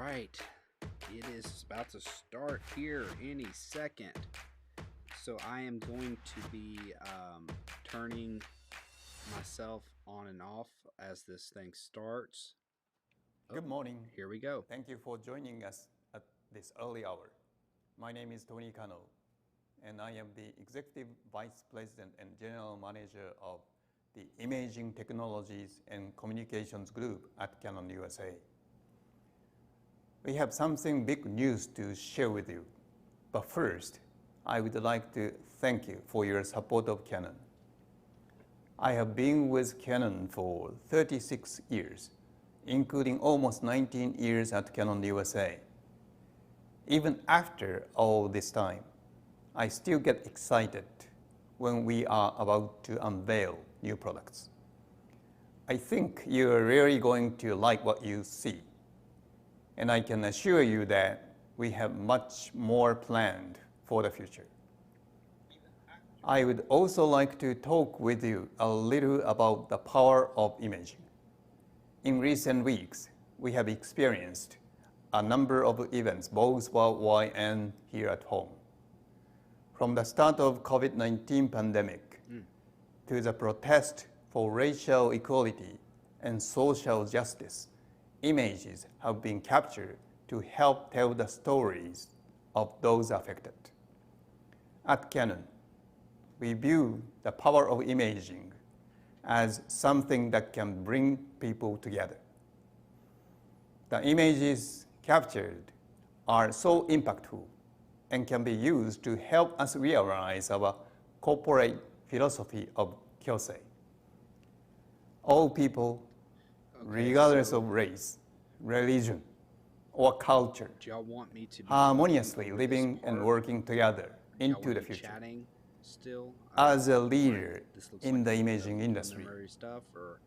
right, it is about to start here any second. So I am going to be turning myself on and off as this thing starts. Good morning. Here we go. Thank you for joining us at this early hour. My name is Tony Kano, and I am the Executive Vice President and General Manager of the Imaging Technologies and Communications Group at Canon USA. We have something big news to share with you. But first, I would like to thank you for your support of Canon. I have been with Canon for 36 years, including almost 19 years at Canon USA. Even after all this time, I still get excited when we are about to unveil new products. I think you're really going to like what you see. And I can assure you that we have much more planned for the future. I would also like to talk with you a little about the power of imaging. In recent weeks, we have experienced a number of events, both worldwide and here at home. From the start of COVID-19 pandemic to the protest for racial equality and social justice, images have been captured to help tell the stories of those affected. At Canon, we view the power of imaging as something that can bring people together. The images captured are so impactful and can be used to help us realize our corporate philosophy of Kyosei. All people, regardless of race, religion, or culture, harmoniously living and working together into the future. Still, as a leader in the imaging industry,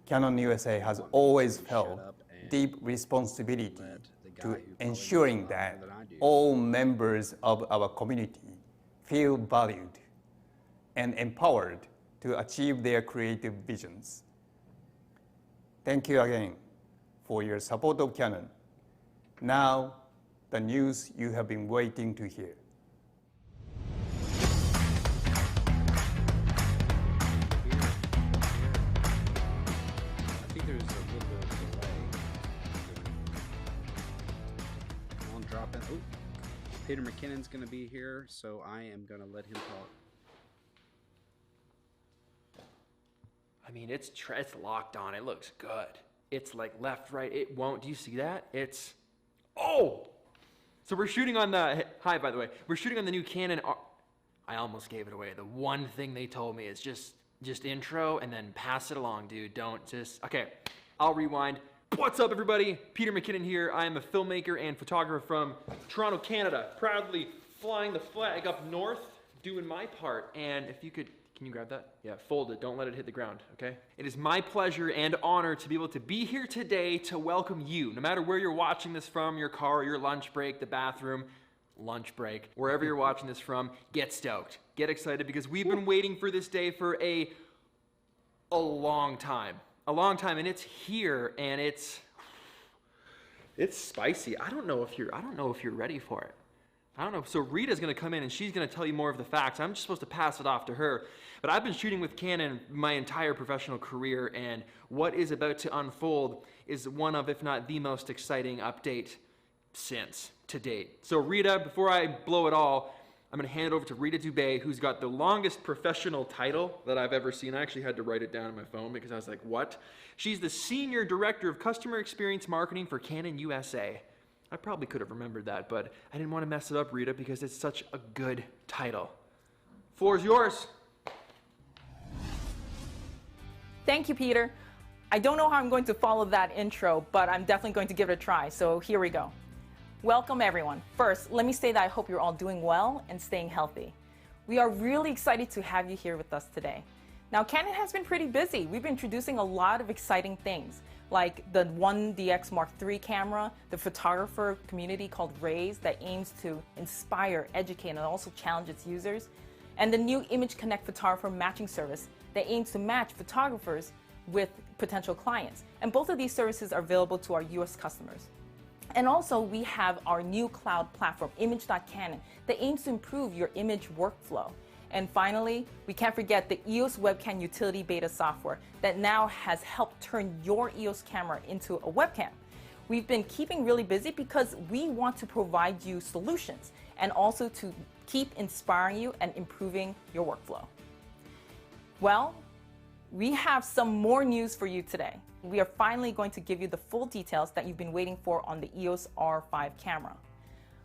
Canon USA has always felt deep responsibility to ensuring that all members of our community feel valued and empowered to achieve their creative visions. Thank you again for your support of Canon. Now, the news you have been waiting to hear. Peter McKinnon's going to be here, so I am going to let him talk. I mean, it's locked on. It looks good. It's like left, right. It won't. Do you see that? Oh! So we're shooting on the, hi, by the way. We're shooting on the new Canon I almost gave it away. The one thing they told me is just intro and then pass it along, dude. Don't just, okay, I'll rewind. What's up, everybody? Peter McKinnon here. I am a filmmaker and photographer from Toronto, Canada. Proudly flying the flag up north, doing my part. And if you could, can you grab that? Yeah, fold it. Don't let it hit the ground, okay? It is my pleasure and honor to be able to be here today to welcome you. No matter where you're watching this from, your car, your lunch break, the bathroom, lunch break, wherever you're watching this from, get stoked. Get excited because we've been waiting for this day for a long time. And it's here, and it's spicy. I don't know if you're ready for it. I don't know. So Rita's gonna come in and she's gonna tell you more of the facts. I'm just supposed to pass it off to her. But I've been shooting with Canon my entire professional career, and what is about to unfold is one of, if not the most exciting update since to date. So Rita, before I blow it all, I'm going to hand it over to Rita Dubé, who's got the longest professional title that I've ever seen. I actually had to write it down on my phone because I was like, what? She's the Senior Director of Customer Experience Marketing for Canon USA. I probably could have remembered that, but I didn't want to mess it up, Rita, because it's such a good title. Floor is yours. Thank you, Peter. I don't know how I'm going to follow that intro, but I'm definitely going to give it a try, so here we go. Welcome, everyone. First, let me say that I hope you're all doing well and staying healthy. We are really excited to have you here with us today. Now, Canon has been pretty busy. We've been introducing a lot of exciting things, like the 1DX Mark III camera, the photographer community called Raise that aims to inspire, educate, and also challenge its users, and the new Image Connect photographer matching service that aims to match photographers with potential clients. And both of these services are available to our US customers. And also, we have our new cloud platform, Image.Canon, that aims to improve your image workflow. And finally, we can't forget the EOS Webcam Utility Beta software that now has helped turn your EOS camera into a webcam. We've been keeping really busy because we want to provide you solutions and also to keep inspiring you and improving your workflow. Well, we have some more news for you today. We are finally going to give you the full details that you've been waiting for on the EOS R5 camera.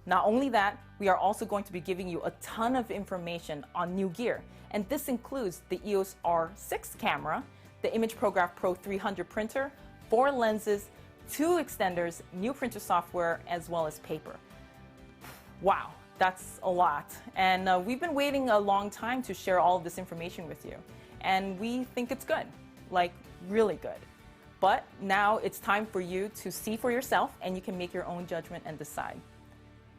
Not only that, we are also going to be giving you a ton of information on new gear, and this includes the EOS R6 camera, the Image ProGraph Pro 300 printer, 4 lenses, 2 extenders, new printer software, as well as paper. Wow, that's a lot. And we've been waiting a long time to share all of this information with you. And we think it's good, like really good. But now it's time for you to see for yourself, and you can make your own judgment and decide.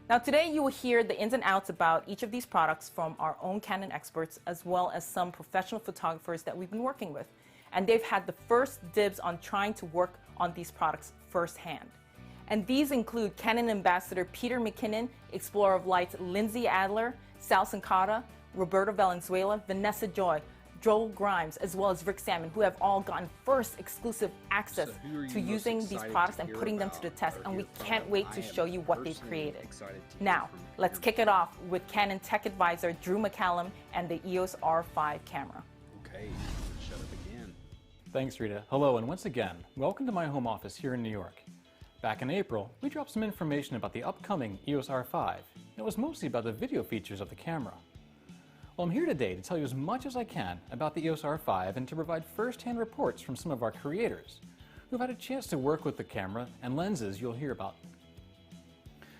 Now today you will hear the ins and outs about each of these products from our own Canon experts, as well as some professional photographers that we've been working with. And they've had the first dibs on trying to work on these products firsthand. And these include Canon Ambassador Peter McKinnon, Explorer of Light's Lindsay Adler, Sal Sancada, Roberto Valenzuela, Vanessa Joy, Joel Grimes, as well as Rick Salmon, who have all gotten first exclusive access to using these products and putting them to the test, and we can't wait to show you what they've created. Now, let's kick it off with Canon Tech Advisor Drew McCallum and the EOS R5 camera. Okay, shut up again. Thanks, Rita. Hello, and once again, welcome to my home office here in New York. Back in April, we dropped some information about the upcoming EOS R5. It was mostly about the video features of the camera. Well, I'm here today to tell you as much as I can about the EOS R5 and to provide first-hand reports from some of our creators who've had a chance to work with the camera and lenses you'll hear about.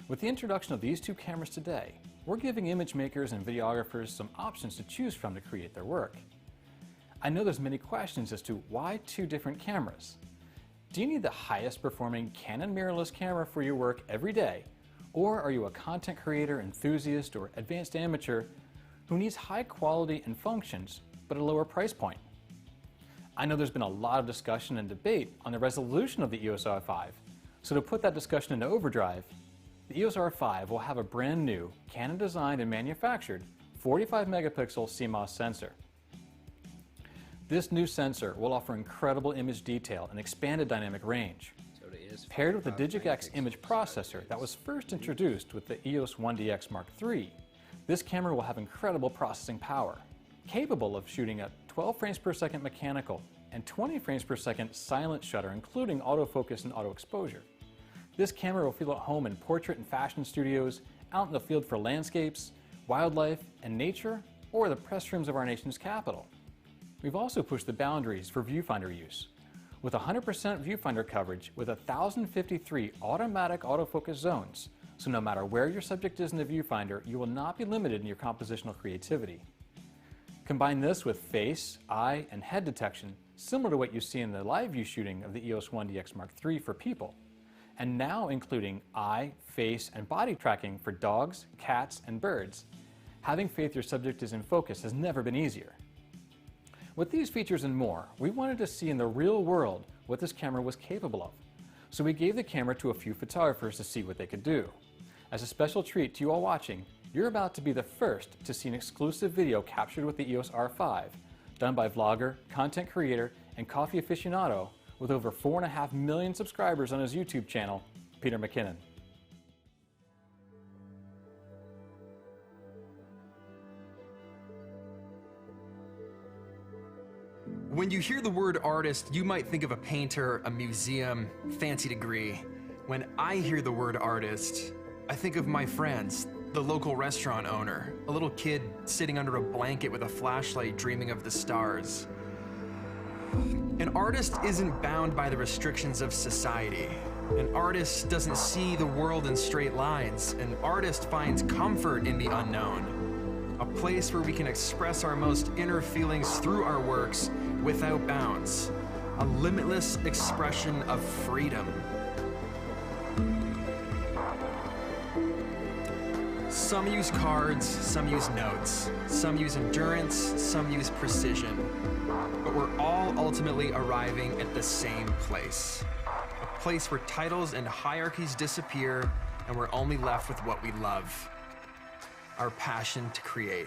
With the introduction of these 2 cameras today, we're giving image makers and videographers some options to choose from to create their work. I know there's many questions as to why 2 different cameras. Do you need the highest performing Canon mirrorless camera for your work every day? Or are you a content creator, enthusiast, or advanced amateur who needs high quality and functions, but a lower price point? I know there's been a lot of discussion and debate on the resolution of the EOS R5, so to put that discussion into overdrive, the EOS R5 will have a brand new, Canon designed and manufactured 45 megapixel CMOS sensor. This new sensor will offer incredible image detail and expanded dynamic range. Paired with the DigicX image processor that was first introduced with the EOS 1DX Mark III, this camera will have incredible processing power, capable of shooting at 12 frames per second mechanical and 20 frames per second silent shutter, including autofocus and auto exposure. This camera will feel at home in portrait and fashion studios, out in the field for landscapes, wildlife, and nature, or the press rooms of our nation's capital. We've also pushed the boundaries for viewfinder use, with 100% viewfinder coverage with 1,053 automatic autofocus zones. So no matter where your subject is in the viewfinder, you will not be limited in your compositional creativity. Combine this with face, eye, and head detection, similar to what you see in the live view shooting of the EOS 1DX Mark III for people, and now including eye, face, and body tracking for dogs, cats, and birds. Having faith your subject is in focus has never been easier. With these features and more, we wanted to see in the real world what this camera was capable of. So we gave the camera to a few photographers to see what they could do. As a special treat to you all watching, you're about to be the first to see an exclusive video captured with the EOS R5, done by vlogger, content creator, and coffee aficionado with over 4.5 million subscribers on his YouTube channel, Peter McKinnon. When you hear the word artist, you might think of a painter, a museum, fancy degree. When I hear the word artist, I think of my friends, the local restaurant owner, a little kid sitting under a blanket with a flashlight dreaming of the stars. An artist isn't bound by the restrictions of society. An artist doesn't see the world in straight lines. An artist finds comfort in the unknown, a place where we can express our most inner feelings through our works without bounds, a limitless expression of freedom. Some use cards, some use notes, some use endurance, some use precision, but we're all ultimately arriving at the same place, a place where titles and hierarchies disappear and we're only left with what we love, our passion to create.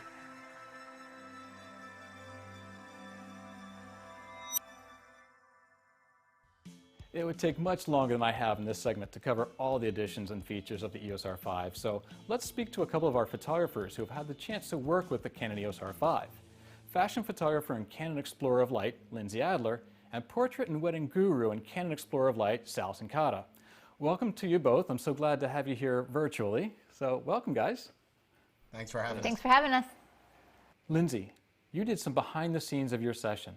It would take much longer than I have in this segment to cover all the additions and features of the EOS R5, so let's speak to a couple of our photographers who have had the chance to work with the Canon EOS R5. Fashion photographer and Canon Explorer of Light, Lindsay Adler, and portrait and wedding guru and Canon Explorer of Light, Sal Sincata. Welcome to you both. I'm so glad to have you here virtually. So welcome, guys. Thanks for having us. Thanks for having us. Lindsay, you did some behind the scenes of your session.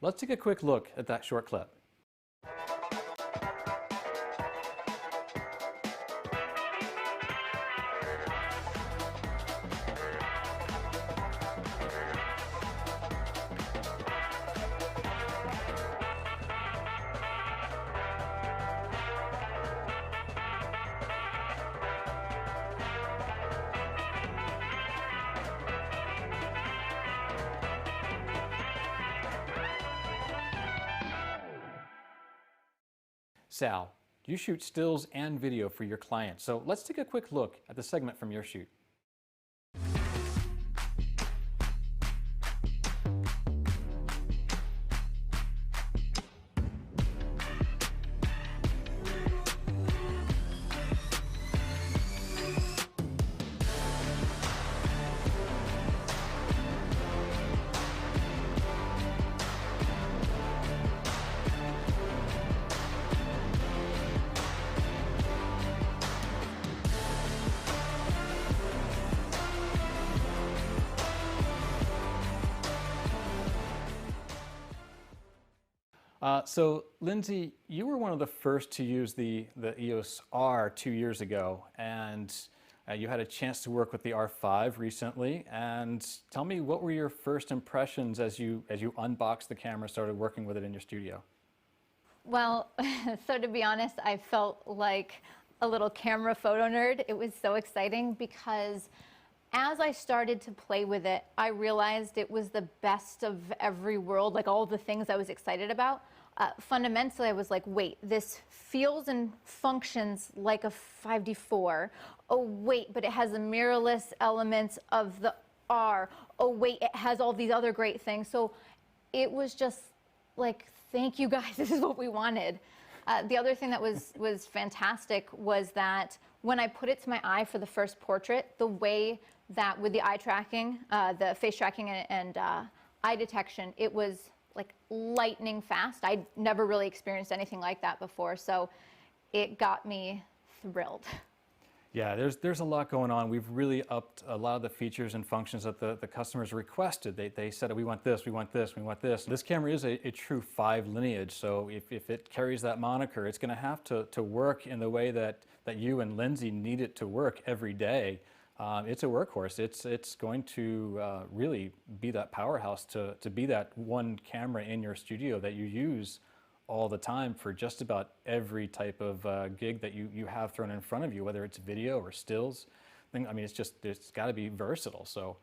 Let's take a quick look at that short clip. Sal, you shoot stills and video for your clients, so let's take a quick look at the segment from your shoot. So, Lindsay, you were one of the first to use the EOS R 2 years ago, and you had a chance to work with the R5 recently. And tell me, what were your first impressions as you unboxed the camera, started working with it in your studio? Well, so to be honest, I felt like a little camera photo nerd. It was so exciting because as I started to play with it, I realized it was the best of every world, like all the things I was excited about. Fundamentally, I was like, wait, this feels and functions like a 5D4. Oh, wait, but it has the mirrorless elements of the R. Oh, wait, it has all these other great things. So it was just like, thank you guys, this is what we wanted. The other thing that was fantastic was that when I put it to my eye for the first portrait, the way that with the eye tracking, the face tracking and eye detection, it was like lightning fast. I'd never really experienced anything like that before, so it got me thrilled. Yeah, there's a lot going on. We've really upped a lot of the features and functions that the customers requested. They said, we want this, we want this, we want this. This camera is a true 5 lineage, so if it carries that moniker, it's going to have to work in the way that you and Lindsay need it to work every day. It's a workhorse. It's going to really be that powerhouse to be that one camera in your studio that you use all the time for just about every type of gig that you have thrown in front of you, whether it's video or stills. I mean, it's got to be versatile. So,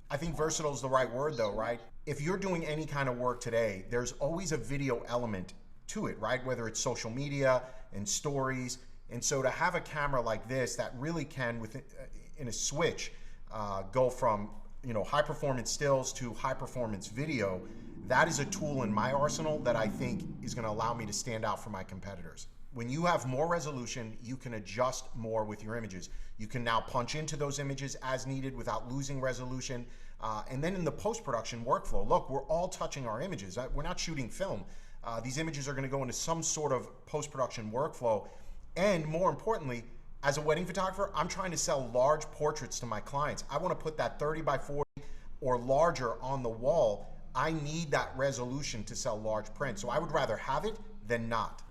I think versatile is the right word, though, right? If you're doing any kind of work today, there's always a video element to it, right? Whether it's social media and stories. And so to have a camera like this that really can, in a switch, go from high performance stills to high performance video, that is a tool in my arsenal that I think is going to allow me to stand out from my competitors. When you have more resolution, you can adjust more with your images. You can now punch into those images as needed without losing resolution. And then in the post-production workflow, look, we're all touching our images. We're not shooting film. These images are going to go into some sort of post-production workflow. And more importantly, as a wedding photographer, I'm trying to sell large portraits to my clients. I want to put that 30 by 40 or larger on the wall. I need that resolution to sell large print. So I would rather have it than not.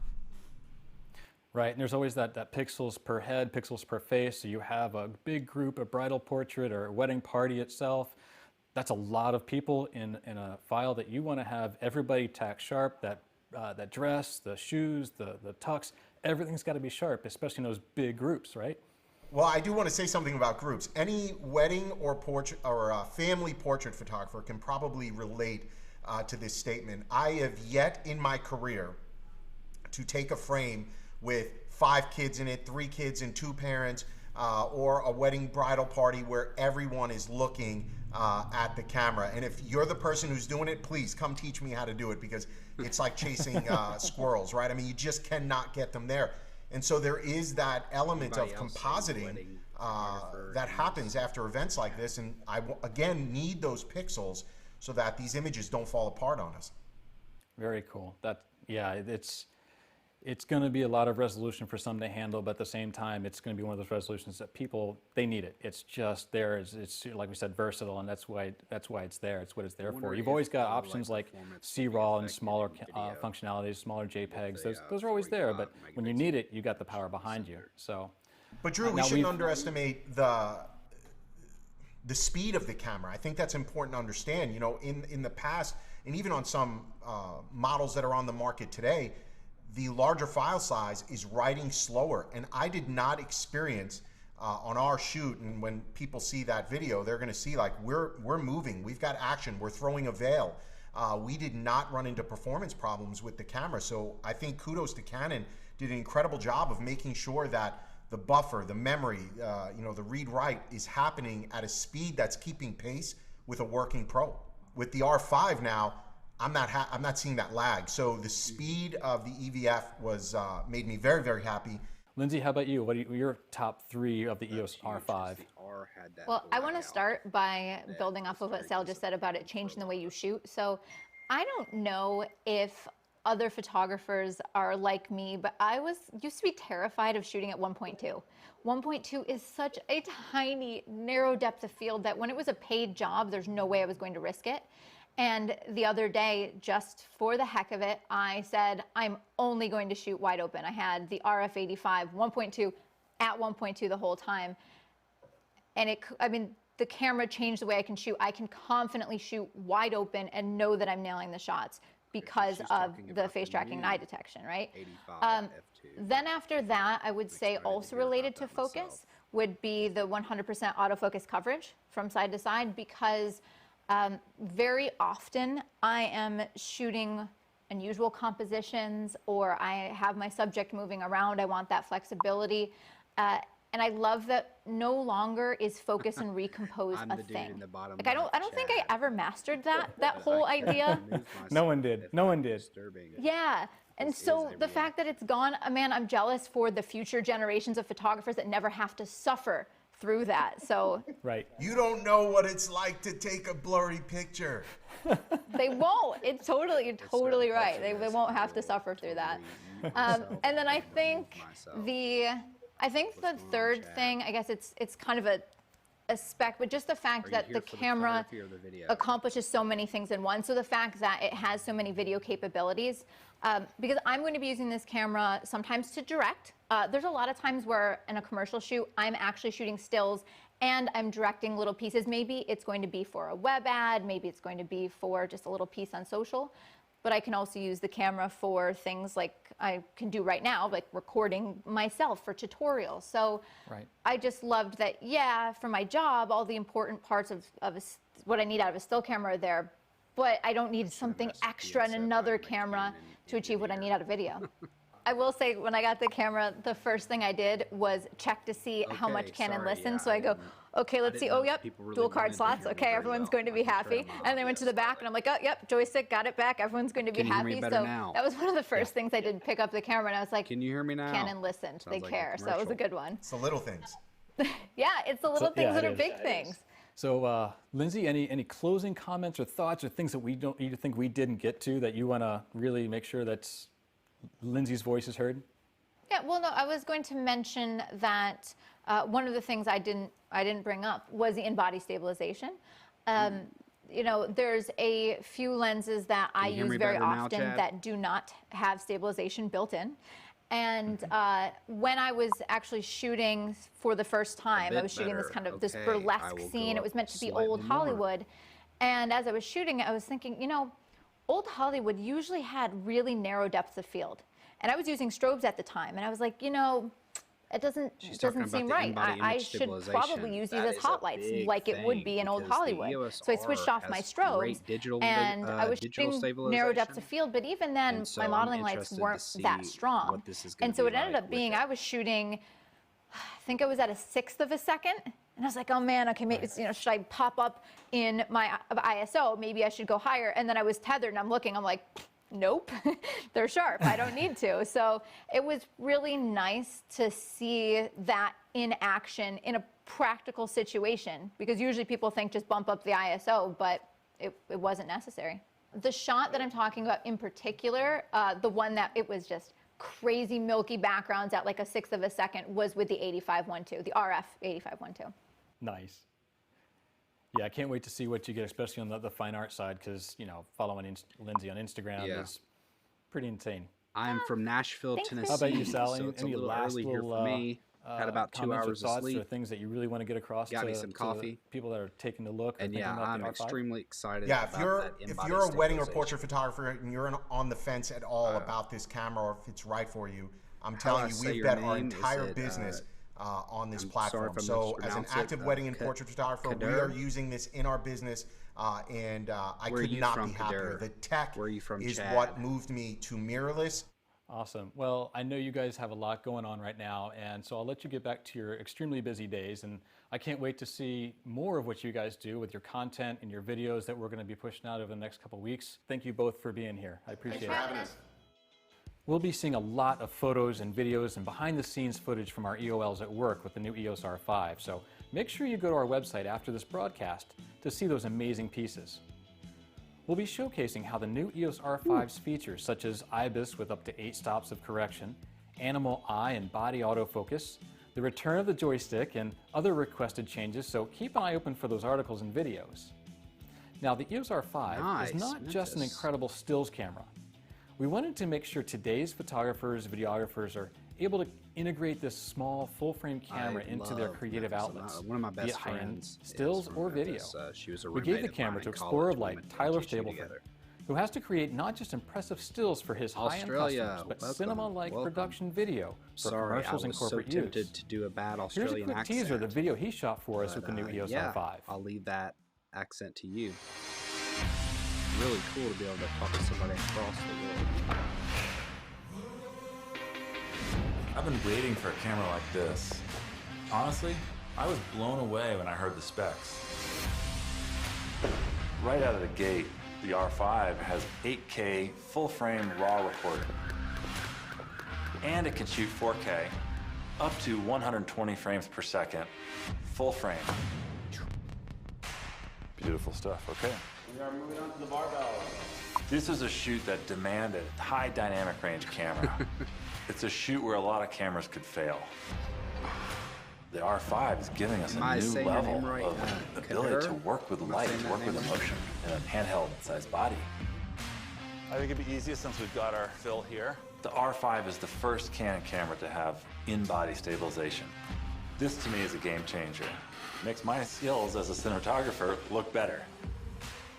Right, and there's always that pixels per head, pixels per face. So you have a big group, a bridal portrait or a wedding party itself. That's a lot of people in a file that you want to have everybody tack sharp. That dress, the shoes, the tux, everything's got to be sharp, especially in those big groups, right? Well, I do want to say something about groups. Any wedding or portrait or family portrait photographer can probably relate to this statement. I have yet in my career to take a frame with 5 kids in it, 3 kids and 2 parents, or a wedding bridal party where everyone is looking at the camera. And if you're the person who's doing it, please come teach me how to do it, because it's like chasing squirrels, right? I mean, you just cannot get them there. And so there is that element of compositing that happens after events like this. And I, again, need those pixels so that these images don't fall apart on us. Very cool. Yeah, it's going to be a lot of resolution for some to handle, but at the same time, it's going to be one of those resolutions that people, they need it. It's just there. It's like we said, versatile, and that's why it's there. It's what it's there for. You've always got options like C-RAW and smaller functionalities, smaller JPEGs. Those are always there, but when you need it, you got the power behind you. So, but Drew, we shouldn't underestimate the speed of the camera. I think that's important to understand. You know, in the past, and even on some models that are on the market today, the larger file size is writing slower. And I did not experience on our shoot, and when people see that video, they're gonna see like we're moving, we've got action, we're throwing a veil. We did not run into performance problems with the camera. So I think kudos to Canon, did an incredible job of making sure that the buffer, the memory, you know, the read-write is happening at a speed that's keeping pace with a working Pro. With the R5 now, I'm not seeing that lag. So the speed of the EVF was made me very, very happy. Lindsay, how about you? What are your top 3 of the EOS R5? Well, I want to start by building off of what Sal just said about it changing the way you shoot. So I don't know if other photographers are like me, but I used to be terrified of shooting at 1.2. 1.2 is such a tiny, narrow depth of field that when it was a paid job, there's no way I was going to risk it. And the other day, just for the heck of it, I said, I'm only going to shoot wide open. I had the RF 85 1.2 at 1.2 the whole time. And I mean, the camera changed the way I can shoot. I can confidently shoot wide open and know that I'm nailing the shots because of the face tracking and eye detection, right? Then after that, I would say also related to focus would be the 100% autofocus coverage from side to side, because very often I am shooting unusual compositions, or I have my subject moving around. I want that flexibility. And I love that no longer is focus and recompose a thing. Like I don't think I ever mastered that whole idea. No one did. No one did. Yeah. And so the fact that it's gone, man, I'm jealous for the future generations of photographers that never have to suffer through that. So right. You don't know what it's like to take a blurry picture. They won't. It's you're totally right. They won't have to suffer through that. And then I think the third thing, I guess it's kind of a spec, but just the fact that the camera accomplishes so many things in one. So the fact that it has so many video capabilities, because I'm going to be using this camera sometimes to direct. There's a lot of times where in a commercial shoot, I'm actually shooting stills and I'm directing little pieces. Maybe it's going to be for a web ad, maybe it's going to be for just a little piece on social. But I can also use the camera for things like I can do right now, like recording myself for tutorials. So I just loved that, yeah, for my job, all the important parts of what I need out of a still camera are there, but I don't need something extra in another camera to achieve what I need out of video. I will say, when I got the camera, the first thing I did was check to see how much Canon listened. So I go, okay, let's see. Oh, yep, dual card slots. Okay, everyone's going to be happy. And then I went to the back, and I'm like, oh, yep, joystick, got it back. Everyone's going to be happy. So that was one of the first things I did, pick up the camera, and I was like, can you hear me now? Canon listened. They care. So that was a good one. It's the little things. Yeah, it's the little things that are big things. So, Lindsay, any closing comments or thoughts or things that you think we didn't get to that you want to really make sure that Lindsay's voice is heard? Yeah, well, no, I was going to mention that one of the things I didn't bring up was the in-body stabilization. You know, there's a few lenses that I use very often that do not have stabilization built in. And when I was actually shooting for the first time, I was shooting this kind of this burlesque scene. It was meant to be old Hollywood. And as I was shooting it, I was thinking, you know, old Hollywood usually had really narrow depths of field. And I was using strobes at the time. And I was like, you know, it doesn't She's talking about seem the right. in-body I image should probably stabilization. use these That as is a hot lights, big like it would thing be in old because the Hollywood. EOS So I switched R off my has strobes great digital, and I was digital shooting narrow depths of stabilization. field, but even then, And so my I'm modeling lights interested to weren't see that strong. what this is gonna And so be it ended like up being, with it. I was shooting, I think I was at a 1/6 of a second. And I was like, oh man, okay, maybe, should I pop up in my ISO? Maybe I should go higher. And then I was tethered and I'm looking, I'm like, nope, they're sharp. I don't need to. So it was really nice to see that in action in a practical situation, because usually people think just bump up the ISO, but it wasn't necessary. The shot that I'm talking about in particular, the one that it was just crazy milky backgrounds at like a 1/6 of a second, was with the 8512, the RF 8512. Nice. Yeah, I can't wait to see what you get, especially on the fine art side, because, following Lindsay on Instagram is pretty insane. I'm from Nashville, Thanks, Tennessee. How about you, Sally? So it's Any a little last early here for me. Had about 2 comments or hours of thoughts sleep. or things that you really want to get across Got to, me some to coffee. people that are taking a look or And thinking yeah, about I'm the R5? extremely excited Yeah, about if you're a wedding or portrait photographer and you're on the fence at all about this camera or if it's right for you, I'm telling you, we've bet our entire business on this platform. So as an active wedding and portrait photographer, we are using this in our business, and I could not be happier. The tech is what moved me to mirrorless. Awesome. Well, I know you guys have a lot going on right now, and so I'll let you get back to your extremely busy days, and I can't wait to see more of what you guys do with your content and your videos that we're going to be pushing out over the next couple weeks. Thank you both for being here. I appreciate it. We'll be seeing a lot of photos and videos and behind-the-scenes footage from our EOLs at work with the new EOS R5, so make sure you go to our website after this broadcast to see those amazing pieces. We'll be showcasing how the new EOS R5's features, such as IBIS with up to 8 stops of correction, animal eye and body autofocus, the return of the joystick, and other requested changes, so keep an eye open for those articles and videos. Now, the EOS R5 is not just an incredible stills camera. We wanted to make sure today's photographers, videographers are able to integrate this small full-frame camera into their creative outlets, One of my best be it friends, stills or video. She was a We gave the camera to explorer like Tyler Stableford, who has to create not just impressive stills for his high-end customers, but cinema-like production video for commercials and corporate use. Tempted to do a bad Australian Here's a quick accent, teaser of the video he shot for us with the new EOS R5. I'll leave that accent to you. Really cool to be able to talk to somebody across the world. I've been waiting for a camera like this. Honestly, I was blown away when I heard the specs. Right out of the gate, the R5 has 8K full-frame RAW recording. And it can shoot 4K, up to 120 frames per second, full frame. Beautiful stuff, okay. We are moving on to the barbell. This is a shoot that demanded high dynamic range camera. It's a shoot where a lot of cameras could fail. The R5 is giving us a new level of ability to work with light, to work with emotion in a handheld-sized body. I think it'd be easiest since we've got our fill here. The R5 is the first Canon camera to have in-body stabilization. This, to me, is a game changer. It makes my skills as a cinematographer look better.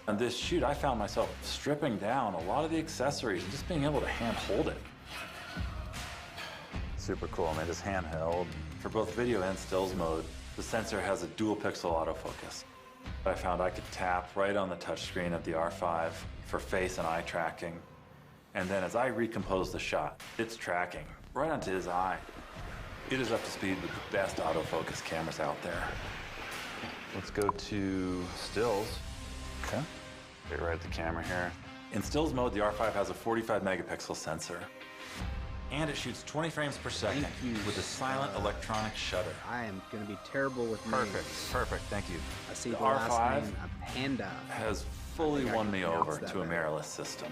On this shoot, I found myself stripping down a lot of the accessories and just being able to hand hold it. Super cool, I mean, it's handheld. For both video and stills mode, the sensor has a dual pixel autofocus. I found I could tap right on the touchscreen of the R5 for face and eye tracking. And then as I recompose the shot, it's tracking right onto his eye. It is up to speed with the best autofocus cameras out there. Let's go to stills. Okay. Get right at the camera here. In stills mode, the R5 has a 45 megapixel sensor. And it shoots 20 frames per second with a silent electronic shutter. I am going to be terrible with names. Perfect, thank you. I see the the R5 last name, a Panda. has fully won me over to a mirrorless system.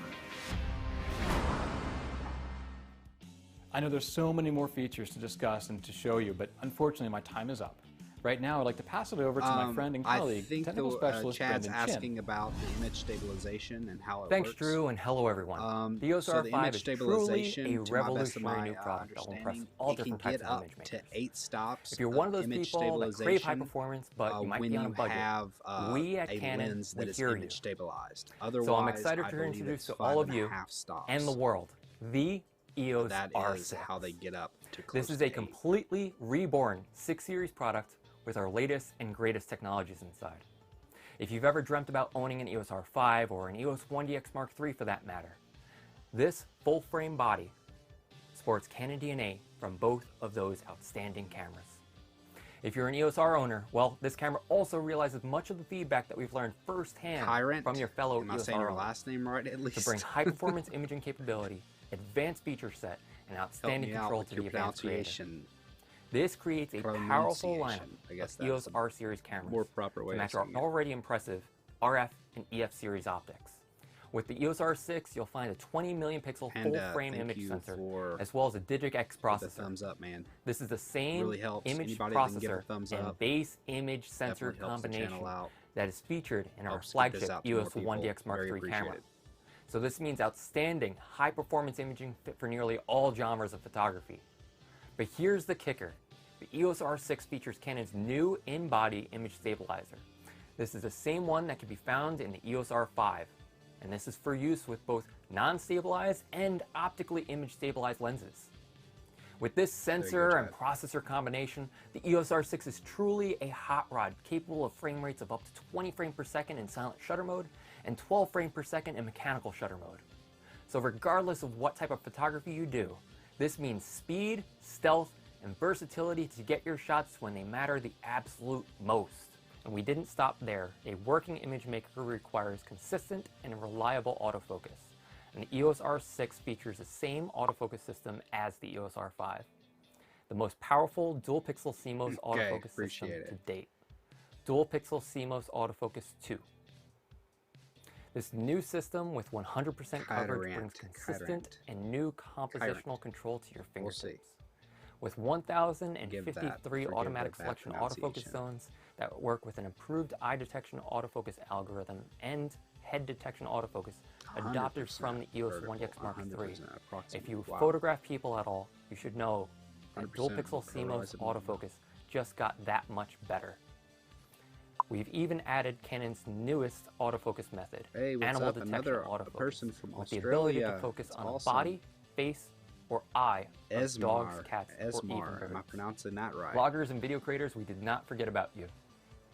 I know there's so many more features to discuss and to show you, but unfortunately my time is up. Right now, I'd like to pass it over to my friend and colleague, technical specialist Chad's Brendan Chin. asking about the image stabilization and how it Thanks, works. Drew, and hello, everyone. The EOS so the R5 image is truly stabilization, a to my best of revolutionary my new product that will impress understanding, all it can different types get of up image makers. to 8 stops If you're one of those image people that crave high performance, but you might when be on a you budget, have we at a Canon, lens we that is hear image you. stabilized. Otherwise, So I'm excited I to believe introduce it's to all of 5.5 you stops. and the world the EOS That R6. is how they get up. This is a completely reborn 6 Series product with our latest and greatest technologies inside. If you've ever dreamt about owning an EOS R5 or an EOS 1DX Mark III for that matter, this full frame body sports Canon DNA from both of those outstanding cameras. If you're an EOS R owner, well, this camera also realizes much of the feedback that we've learned firsthand from your fellow Am I EOS saying R her owners last name right at least? to bring high-performance imaging capability, advanced feature set, and outstanding control to the advanced creator. This creates a powerful lineup of EOS R series cameras to match our already impressive RF and EF series optics. With the EOS R6, you'll find a 20 million pixel full-frame image sensor, as well as a Digic-X processor. Thumbs up, man. This is the same really image Anybody processor and base image sensor combination that is featured in our flagship EOS 1DX Mark III camera. So this means outstanding high-performance imaging fit for nearly all genres of photography. But here's the kicker. The EOS R6 features Canon's new in-body image stabilizer. This is the same one that can be found in the EOS R5, and this is for use with both non-stabilized and optically image-stabilized lenses. With this sensor and processor combination, the EOS R6 is truly a hot rod capable of frame rates of up to 20 frames per second in silent shutter mode and 12 frames per second in mechanical shutter mode. So regardless of what type of photography you do, this means speed, stealth, and versatility to get your shots when they matter the absolute most. And we didn't stop there. A working image maker requires consistent and reliable autofocus. And the EOS R6 features the same autofocus system as the EOS R5. The most powerful dual pixel CMOS autofocus system to date. Dual pixel CMOS autofocus 2. This new system with 100% coverage brings consistent and new compositional control to your fingertips. With 1,053 automatic selection autofocus zones that work with an improved eye detection autofocus algorithm and head detection autofocus adopted from the EOS 1DX Mark III. If you photograph people at all, you should know that dual pixel CMOS autofocus just got that much better. We've even added Canon's newest autofocus method, animal detection autofocus, with the ability to focus on the body, face, or eye of dogs, cats, or even birds. Am I pronouncing that right? Bloggers and video creators, we did not forget about you.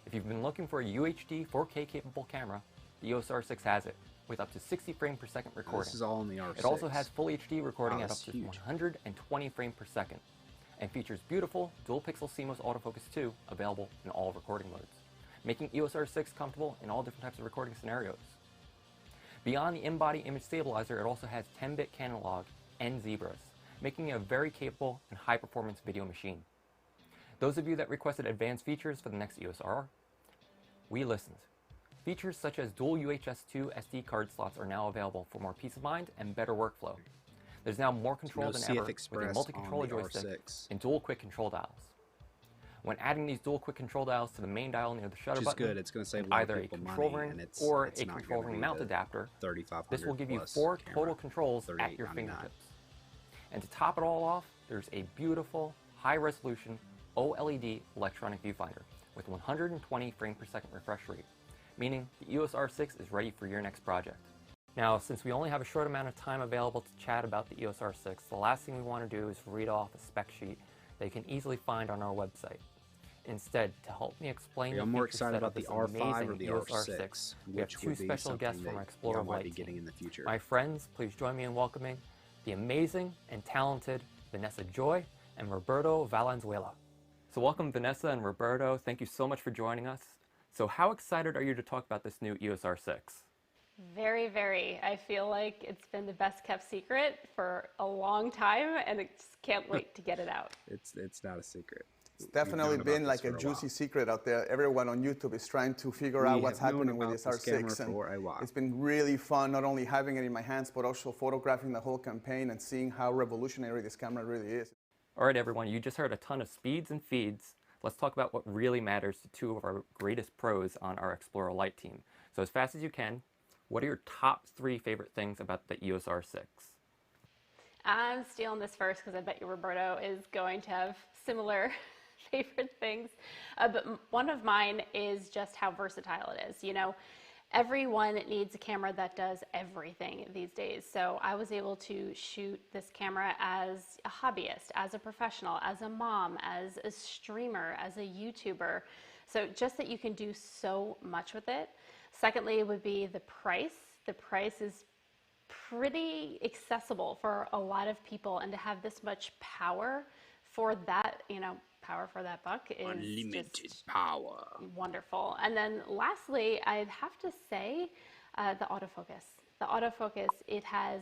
If you've been looking for a UHD 4K capable camera, the EOS R6 has it, with up to 60 frames per second recording. This is all in the R6. It also has full HD recording at up to 120 frames per second, and features beautiful dual pixel CMOS autofocus 2 available in all recording modes, making EOS R6 comfortable in all different types of recording scenarios. Beyond the in-body image stabilizer, it also has 10-bit Canon log and zebras, making it a very capable and high-performance video machine. Those of you that requested advanced features for the next EOS R, we listened. Features such as dual UHS-2 SD card slots are now available for more peace of mind and better workflow. There's now more control than ever with a multi-controller joystick and dual quick control dials. When adding these dual quick control dials to the main dial near the shutter button, it's going to save either a control ring or a control ring mount adapter, this will give you 4 total controls at your fingertips. And to top it all off, there's a beautiful, high-resolution OLED electronic viewfinder with 120 frames per second refresh rate, meaning the EOS R6 is ready for your next project. Now, since we only have a short amount of time available to chat about the EOS R6, the last thing we want to do is read off a spec sheet that you can easily find on our website. Instead, to help me explain the feature set of this amazing EOS R6, we have 2 special guests from our Explorer Light team. My friends, please join me in welcoming the amazing and talented Vanessa Joy and Roberto Valenzuela. So welcome Vanessa and Roberto, thank you so much for joining us. So how excited are you to talk about this new EOS R6? Very, very. I feel like it's been the best kept secret for a long time and I just can't wait to get it out. It's not a secret. It's definitely been like a juicy secret out there. Everyone on YouTube is trying to figure out what's happening with this R6. And it's been really fun not only having it in my hands, but also photographing the whole campaign and seeing how revolutionary this camera really is. All right, everyone, you just heard a ton of speeds and feeds. Let's talk about what really matters to 2 of our greatest pros on our Explorer Light team. So as fast as you can, what are your top 3 favorite things about the EOS R6? I'm stealing this first because I bet you Roberto is going to have similar favorite things. But one of mine is just how versatile it is. You know, everyone needs a camera that does everything these days. So I was able to shoot this camera as a hobbyist, as a professional, as a mom, as a streamer, as a YouTuber. So just that you can do so much with it. Secondly, would be the price. The price is pretty accessible for a lot of people, and to have this much power for that, power for that buck is unlimited just power. Wonderful. And then lastly, I'd have to say the autofocus. The autofocus, it has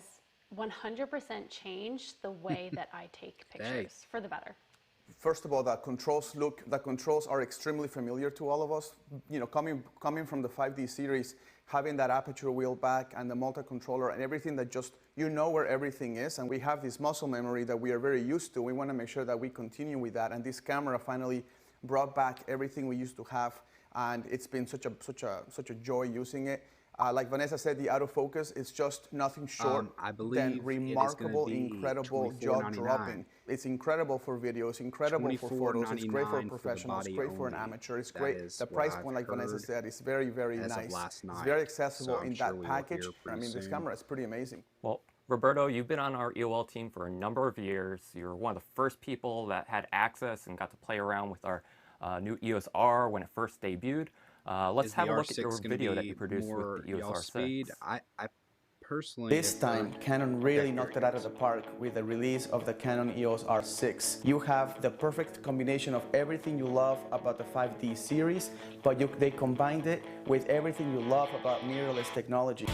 100% changed the way that I take pictures for the better. First of all, the controls are extremely familiar to all of us. Coming from the 5D series, having that aperture wheel back and the multi-controller and everything that just, where everything is. And we have this muscle memory that we are very used to. We want to make sure that we continue with that. And this camera finally brought back everything we used to have. And it's been such a joy using it. Like Vanessa said, the autofocus is just nothing short than remarkable, incredible, jaw-dropping. It's incredible for video, it's incredible for photos, it's great for professionals, it's great for an amateur, it's great. The price point, like Vanessa said, is very, very nice. It's very accessible in that package. I mean, this camera is pretty amazing. Well, Roberto, you've been on our EOL team for a number of years. You're one of the first people that had access and got to play around with our new EOS R when it first debuted. Let's have a look at your video that you produced with the EOS R6. I personally... This time, Canon really knocked it out of the park with the release of the Canon EOS R6. You have the perfect combination of everything you love about the 5D series, but they combined it with everything you love about mirrorless technology.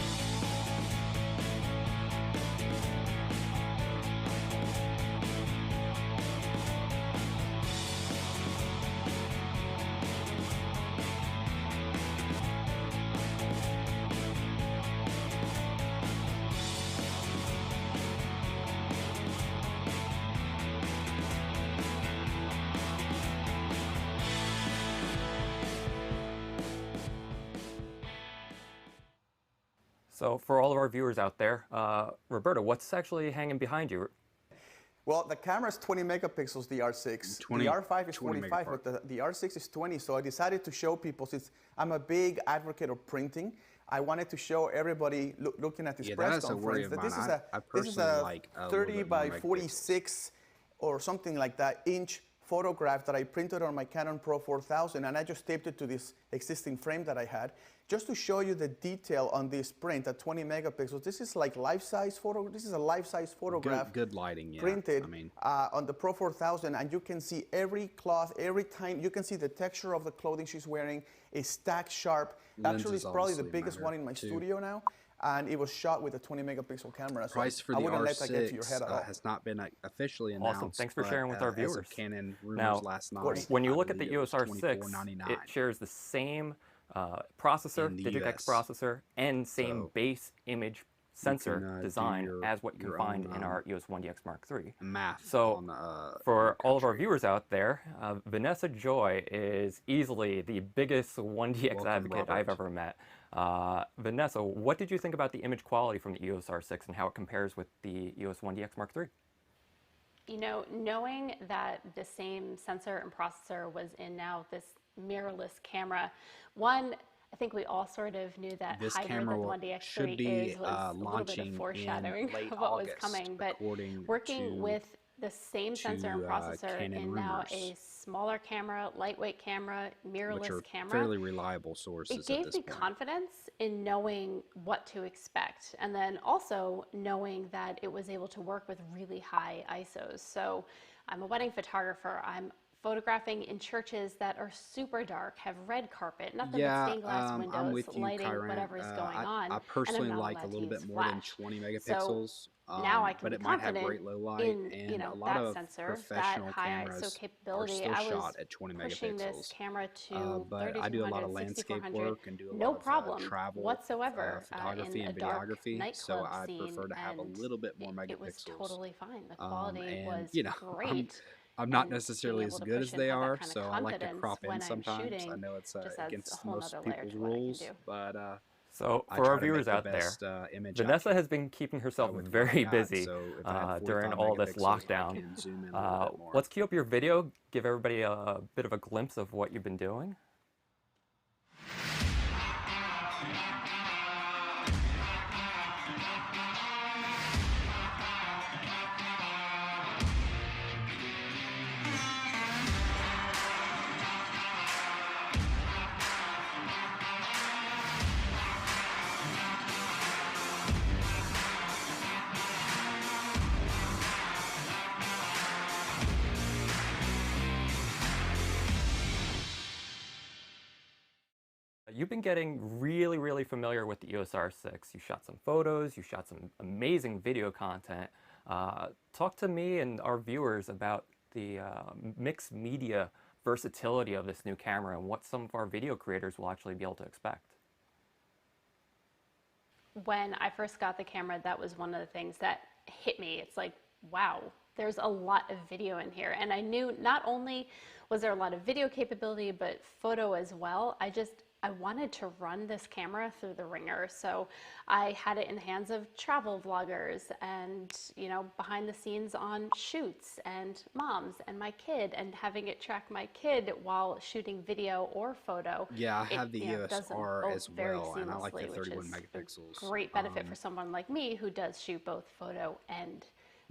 So for all of our viewers out there, Roberto, what's actually hanging behind you? Well, the camera is 20 megapixels, the R6. The R5 is 45, but the R6 is 20. So I decided to show people, since I'm a big advocate of printing, I wanted to show everybody looking at this press conference that this is a 30 by 46 or something like that inch photograph that I printed on my Canon Pro 4000, and I just taped it to this existing frame that I had, just to show you the detail on this print at 20 megapixels. This is like life-size photo. This is a life-size photograph. Good lighting, yeah. Printed on the Pro 4000, and you can see every cloth, every time. You can see the texture of the clothing she's wearing is stacked sharp. Actually, it's probably the biggest one in my studio now. And it was shot with a 20 megapixel camera. So price for the R6 has not been officially announced. Awesome. Thanks for sharing with our viewers. Canon rumors last night. When you look at the EOS R6, it shares the same processor, Digitex processor, and same base image sensor design as what you can find in our EOS 1DX Mark III. So for all of our viewers out there, Vanessa Joy is easily the biggest 1DX advocate I've ever met. Vanessa, what did you think about the image quality from the EOS R6 and how it compares with the EOS 1DX Mark III? You know, knowing that the same sensor and processor was in now this mirrorless camera, one, I think we all sort of knew that this hybrid camera that the 1DX should 3 be was a little bit of foreshadowing of what was coming, but working with the same sensor and processor in now a smaller camera, lightweight camera, mirrorless camera, fairly reliable sources. It gave me confidence in knowing what to expect, and then also knowing that it was able to work with really high ISOs. So I'm a wedding photographer. I'm photographing in churches that are super dark, have red carpet, nothing but stained glass windows, I'm with you, lighting, Kyran. whatever is going on. I personally like a little bit more than 20 megapixels. Now I can but be it might have confident great low light, in and a lot that of sensor, professional that high cameras ISO capability. are I still was shot at 20 pushing megapixels. this camera to but I do a lot of landscape work and do a no lot of problem travel whatsoever photography in and a dark videography. So I scene, prefer to have a little bit more megapixels. It was totally fine. The quality was great. I'm not necessarily as good as they are, so I like to crop in sometimes. I know it's against most people's rules, but so for our viewers out there, Vanessa has been keeping herself very busy during all this lockdown. Let's cue up your video, give everybody a bit of a glimpse of what you've been doing. you've been getting really, really familiar with the EOS R6. You shot some photos, you shot some amazing video content. Talk to me and our viewers about the mixed media versatility of this new camera and what some of our video creators will actually be able to expect. When I first got the camera, that was one of the things that hit me. It's like, wow, there's a lot of video in here. And I knew not only was there a lot of video capability, but photo as well. I wanted to run this camera through the ringer. So I had it in the hands of travel vloggers and, you know, behind the scenes on shoots and moms and my kid, and having it track my kid while shooting video or photo. Yeah, I have the EOS R as well, and I like the 31 megapixels. Great benefit for someone like me who does shoot both photo and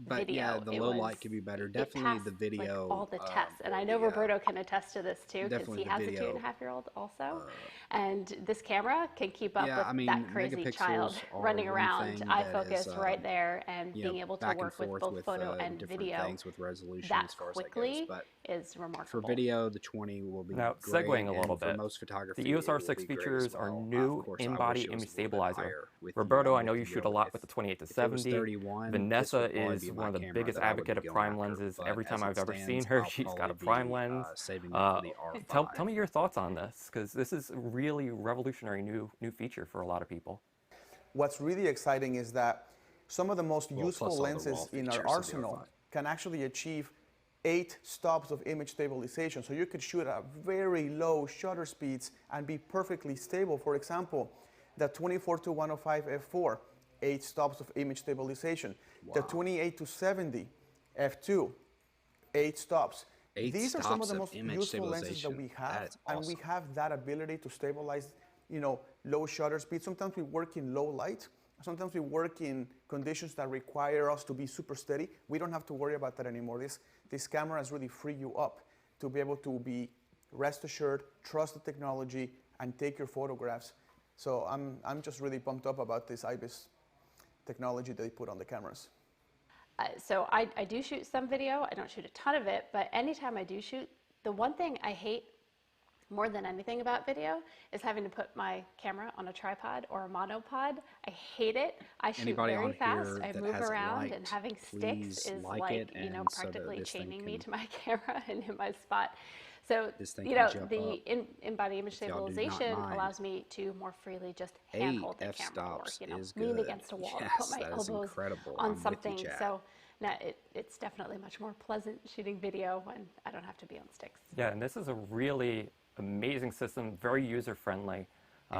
but video. Yeah, the low light could be better. Definitely the video. Like all the tests, and I know Roberto can attest to this too, because he has a 2.5-year-old also. And this camera can keep up with that crazy child running around. Eye focus right there, and being able to work with both photo and video things with resolution that as far as quickly that goes. is remarkable. For video, the 20 will be now great, segueing a little bit. For most photography, the EOS R6 features our new in-body image stabilizer. Roberto, I know you shoot a lot with the 28-70. Vanessa is one of the biggest advocate of prime lenses. Every time I've ever seen her, she's got a prime lens. Tell me your thoughts on this, because this is a really revolutionary new feature for a lot of people. What's really exciting is that some of the most useful lenses in our arsenal can actually achieve 8 stops of image stabilization. So you could shoot at very low shutter speeds and be perfectly stable. For example, the 24-105 f4, 8 stops of image stabilization. Wow. The 28-70 f2, 8 stops. These are some of the most useful lenses that we have, and we have that ability to stabilize, you know, low shutter speed. Sometimes we work in low light. Sometimes we work in conditions that require us to be super steady. We don't have to worry about that anymore. This cameras really free you up to be able to be rest assured, trust the technology, and take your photographs. So I'm just really pumped up about this IBIS technology they put on the cameras. So I do shoot some video. I don't shoot a ton of it, but anytime I do shoot, the one thing I hate more than anything about video is having to put my camera on a tripod or a monopod. I hate it. I shoot very fast. I move around, and having sticks is like, you know, practically chaining me to my camera and in my spot. So, you know, the in-body image stabilization allows me to more freely just handhold the camera, or, you know, lean against a wall and put my elbows on something. So now it's definitely much more pleasant shooting video when I don't have to be on sticks. Yeah, and this is a really amazing system, very user-friendly.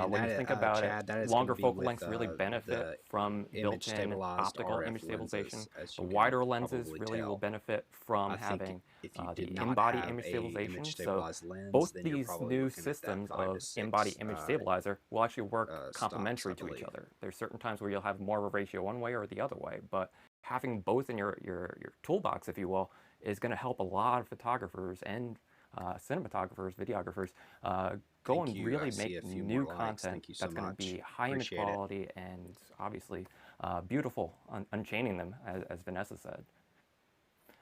When you think about it, longer focal lengths really benefit from built-in optical image stabilization. The wider lenses really will benefit from having the in-body image stabilization. So both these new systems of in-body image stabilizer will actually work complementary to each other. There's certain times where you'll have more of a ratio one way or the other way, but having both in your toolbox, if you will, is going to help a lot of photographers and cinematographers, videographers, go and really make new content that's going to be high image quality and obviously beautiful, unchaining them, as Vanessa said.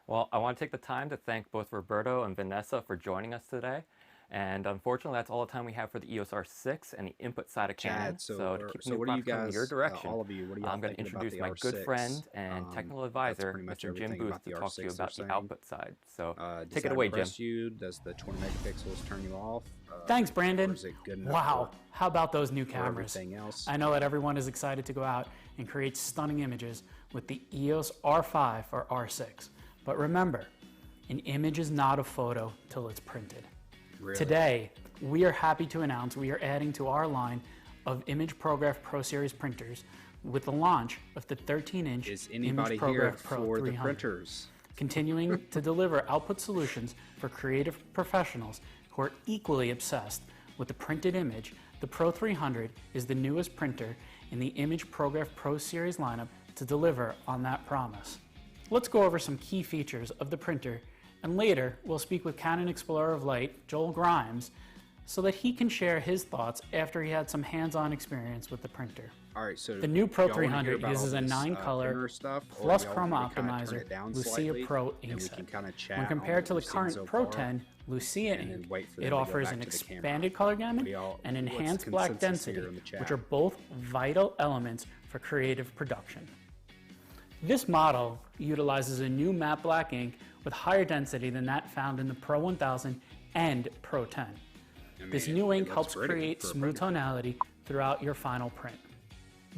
Well, I want to take the time to thank both Roberto and Vanessa for joining us today. And unfortunately, that's all the time we have for the EOS R6 and the input side of Canon. So to keep moving in your direction, I'm going to introduce my good friend and technical advisor, Mr. Jim Booth, to talk to you about the output side. So take it away, Jim. Does the 20 megapixels turn you off? Thanks, Brandon. Is it good enough? Wow, how about those new cameras? Else? I know that everyone is excited to go out and create stunning images with the EOS R5 or R6. But remember, an image is not a photo till it's printed. Really? Today, we are happy to announce we are adding to our line of Image ProGraph Pro Series printers with the launch of the 13-inch Image ProGraph Pro 300. The printers? Continuing to deliver output solutions for creative professionals who are equally obsessed with the printed image, the Pro 300 is the newest printer in the Image ProGraph Pro Series lineup to deliver on that promise. Let's go over some key features of the printer, and later we'll speak with Canon Explorer of Light, Joel Grimes, so that he can share his thoughts after he had some hands-on experience with the printer. All right, so the new Pro y'all wanna hear 300 about uses all a this, 9-color stuff, or plus y'all chrome want me to kinda turn optimizer it down Lucia slightly, Pro and we inkset. can kinda chat When on compared what to the we've seen current so Pro far, 10 Lucia and then ink, wait for them it to go offers back an to the camera. expanded color gamut and what's the enhanced black consensus here density, in the chat? which are both vital elements for creative production. This model utilizes a new matte black ink with higher density than that found in the Pro 1000 and Pro 10. This new ink helps create smooth tonality throughout your final print.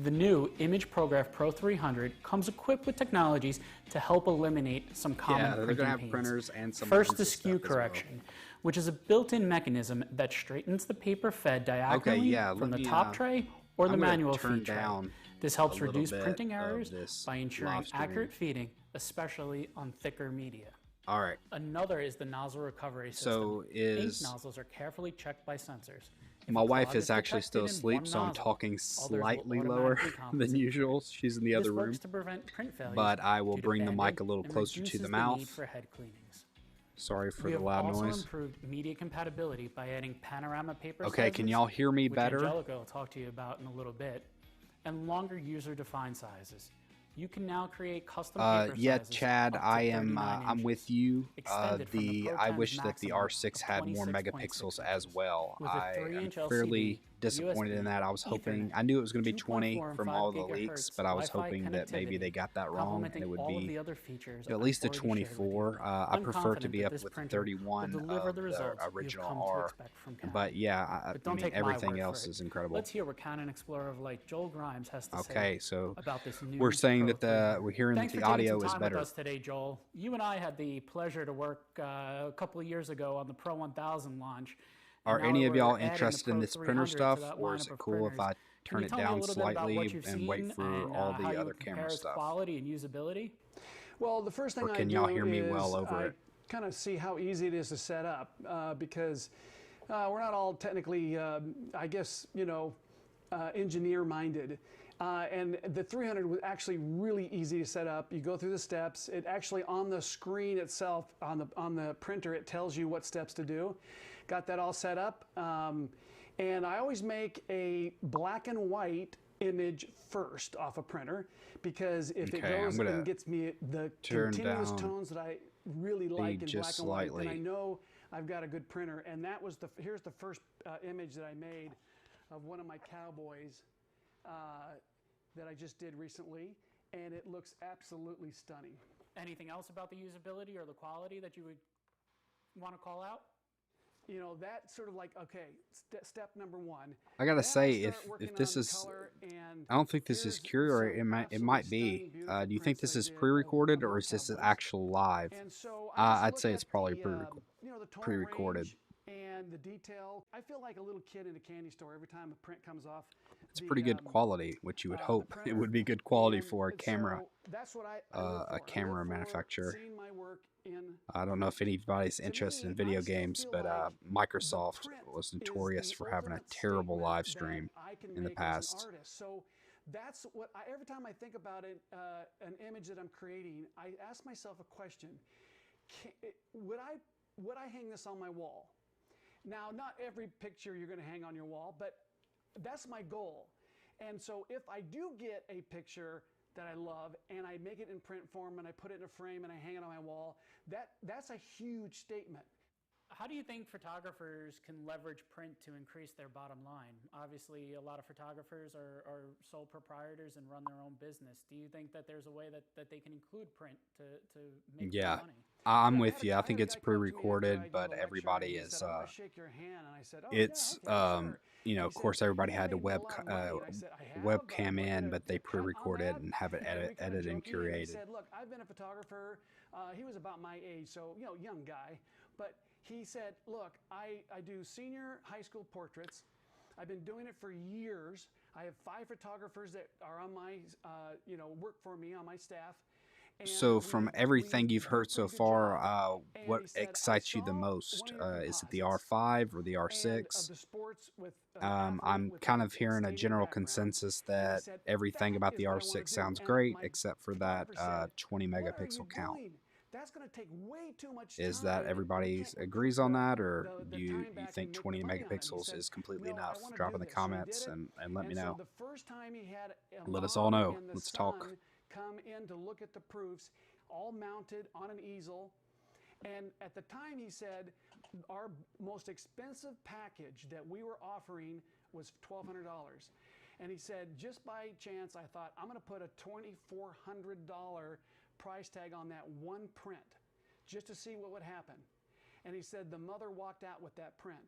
The new ImagePrograph Pro 300 comes equipped with technologies to help eliminate some common they're printing gonna have pains. printers and some First, the lenses skew stuff as well. correction, which is a built-in mechanism that straightens the paper fed diagonally from the top tray or the manual feed tray. This helps reduce printing errors by ensuring accurate feeding, especially on thicker media. All right. Another is the nozzle recovery system. So ink nozzles are carefully checked by sensors. If my a wife clog is actually still detected in asleep, one so I'm nozzle, talking others will slightly lower automatically than compensate. usual. She's in the This other room. works to prevent print failures But I will due to bring the mic banding a little and closer to reduces the need mouth. for head cleanings. Sorry for We the have loud also noise. improved media compatibility by adding panorama paper Okay, sizes, can y'all hear me which better? Angelica will talk to you about in a little bit, and longer user-defined sizes. You can now create custom paper Yeah, sizes Chad, up to I am. 39 I'm with you. extended from the Pro I 10's wish that the maximum R6 of had more 26.6 megapixels as well. With a I am 3-inch fairly LCD, disappointed in USB, that. I was hoping. Ethernet, I knew it was going to be 20 2.4 and from 5 all the leaks, gigahertz but I was Wi-Fi hoping that maybe they got that wrong and it would all of be the other features at I've least a already shared with you. 24. I I'm prefer to confident be that up this with printer will 31 deliver of the the results you've original come to R. expect from Canon. But yeah, But don't I mean, take my everything word for else it. is incredible. Let's hear what Canon Explorer of Light Joel Grimes has to say Okay, so about this new we're saying Pro that the 300. we're hearing Thanks that the for taking audio some is time better. with us today, Joel. You and I had the pleasure to work a couple of years ago on the Pro 1000 launch. Are and now any that of we're y'all adding the interested in Pro this printer 300 to stuff, that or is lineup it of cool if printers, I can turn you it tell me a down little bit about slightly what you've and wait seen for and, all how the you other would compare camera its stuff? quality and usability? Well, the first thing Or I can do y'all hear me is well over I it? kind of see how easy it is to set up because we're not all technically, I guess, engineer-minded. And the 300 was actually really easy to set up. You go through the steps. It actually, on the screen itself, on the printer, it tells you what steps to do. Got that all set up. And I always make a black and white image first off a printer, because if it goes and gets me the continuous tones that I really like in black and white, then I know I've got a good printer. And that was here's the first image that I made of one of my cowboys that I just did recently, and it looks absolutely stunning. Anything else about the usability or the quality that you would want to call out? That's sort of like, okay, step number one. I gotta say, if this is, I don't think this is Curie, or it might be. Do you think this is pre-recorded, or is this actual live? I'd say it's probably pre-recorded. And the detail, I feel like a little kid in a candy store every time a print comes off. It's pretty good quality, which you would hope it would be good quality for a camera, a camera manufacturer. I don't know if anybody's interested in video games, but Microsoft was notorious for having a terrible live stream in the past. So that's what every time I think about an image that I'm creating, I ask myself a question: would I hang this on my wall? Now, not every picture you're going to hang on your wall, but that's my goal. And so if I do get a picture that I love and I make it in print form and I put it in a frame and I hang it on my wall, that's a huge statement. How do you think photographers can leverage print to increase their bottom line? Obviously, a lot of photographers are sole proprietors and run their own business. Do you think that there's a way that they can include print to make more money? I'm with you. I think it's pre-recorded, but everybody is. It's of course, everybody had to webcam in, but they pre-record it and have it edited and curated. He said, "Look, I've been a photographer." He was about my age, so young guy, but he said, "Look, I do senior high school portraits. I've been doing it for years. I have 5 photographers that are on my work for me on my staff." So from everything you've heard so far, what excites you the most? Is it the R5 or the R6? I'm kind of hearing a general consensus that everything about the R6 sounds great, except for that 20 megapixel count. that's going to take way too much Is time. that everybody agrees on that, or do you think 20 megapixels is completely enough? Drop in the comments and let me know. So the first time he had a Let us all mom know. and the Let's son talk. come in to look at the proofs, all mounted on an easel. And at the time, he said, our most expensive package that we were offering was $1,200. And he said, just by chance, I thought, I'm going to put a $2,400 price tag on that one print just to see what would happen. And he said the mother walked out with that print.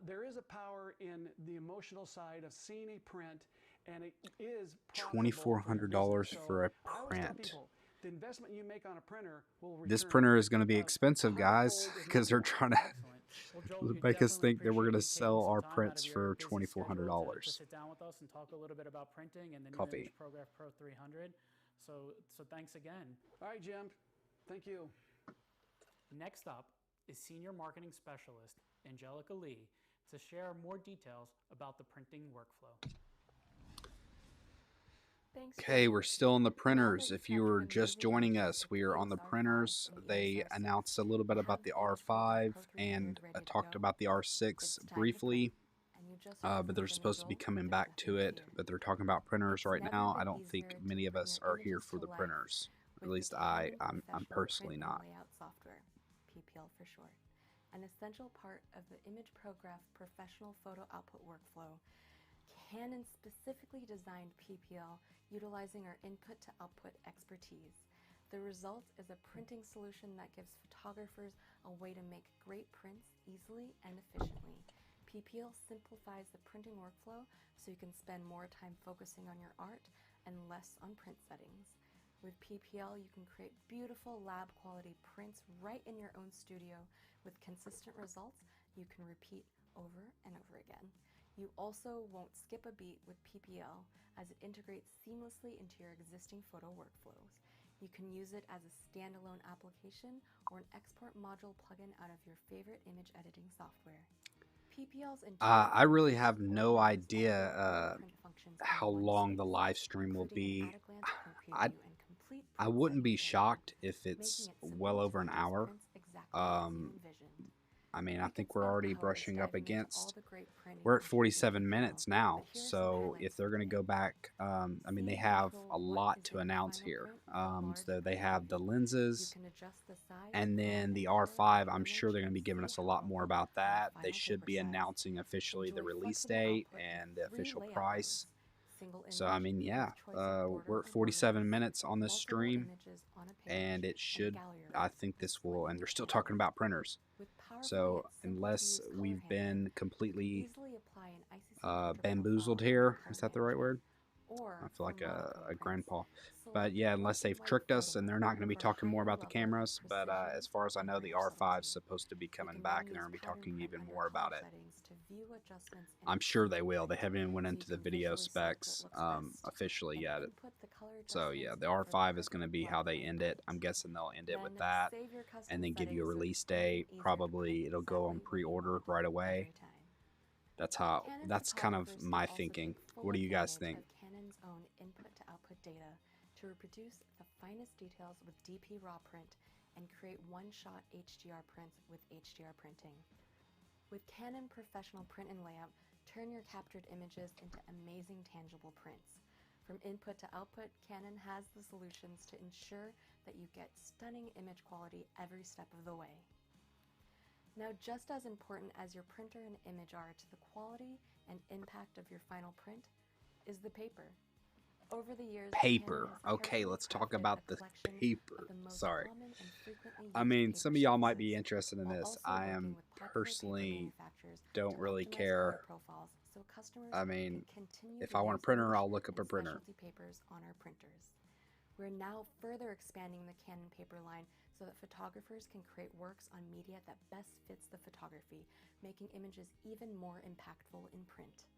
There is a power in the emotional side of seeing a print, and it is $2,400 for a print. People, the investment you make on a printer will return. This printer is going to be expensive, guys, because they're trying to make us think that we're going to sell our prints for $2,400. Sit down with us and talk a little bit about printing and the new Coffee. Image Prograph Pro 300. So thanks again. All right, Jim. Thank you. Next up is Senior Marketing Specialist Angelica Lee to share more details about the printing workflow. Okay, we're still on the printers. If you were just joining us, we are on the printers. They announced a little bit about the R5 and talked about the R6 briefly, but they're supposed to be coming back to it. But they're talking about printers right now. I don't think many of us are here for the printers. At least I'm personally not. Software, PPL for short, an essential part of the Image Prograph professional photo output workflow. Canon specifically designed PPL utilizing our input-to-output expertise. The result is a printing solution that gives photographers a way to make great prints easily and efficiently. PPL simplifies the printing workflow so you can spend more time focusing on your art and less on print settings. With PPL, you can create beautiful lab-quality prints right in your own studio with consistent results you can repeat over and over again. You also won't skip a beat with PPL as it integrates seamlessly into your existing photo workflows. You can use it as a standalone application or an export module plugin out of your favorite image editing software. PPL's I really have no idea how long the live stream will be. I wouldn't be shocked if it's well over an hour. I mean, I think we're already brushing up against, we're at 47 minutes now. So if they're going to go back, I mean, they have a lot to announce here. So they have the lenses and then the R5. I'm sure they're going to be giving us a lot more about that. They should be announcing officially the release date and the official price. So, I mean, yeah, we're at 47 minutes on this stream, and it should, I think this will, and they're still talking about printers. So, unless we've been completely bamboozled here, is that the right word? I feel like a grandpa. But yeah, unless they've tricked us and they're not going to be talking more about the cameras. But as far as I know, the R5 is supposed to be coming back and they're going to be talking even more about it. I'm sure they will. They haven't even went into the video specs officially yet. So yeah, the R5 is going to be how they end it. I'm guessing they'll end it with that and then give you a release date. Probably it'll go on pre-order right away. That's kind of my thinking. What do you guys think? Canon's own input-to-output data to reproduce the finest details with DP raw print and create one-shot HDR prints with HDR printing. With Canon Professional Print and Layout, turn your captured images into amazing tangible prints. From input to output, Canon has the solutions to ensure that you get stunning image quality every step of the way. Now, just as important as your printer and image are to the quality and impact of your final print is the paper. Over the years, paper. Okay, let's talk about the paper. Sorry. I mean, some of y'all might be interested in this. I am personally don't really care. I mean, if I want a printer, I'll look up a printer. Papers on our printers. We're now further expanding the Canon paper line so that photographers can create works on media that best fits the photography, making images even more impactful in print.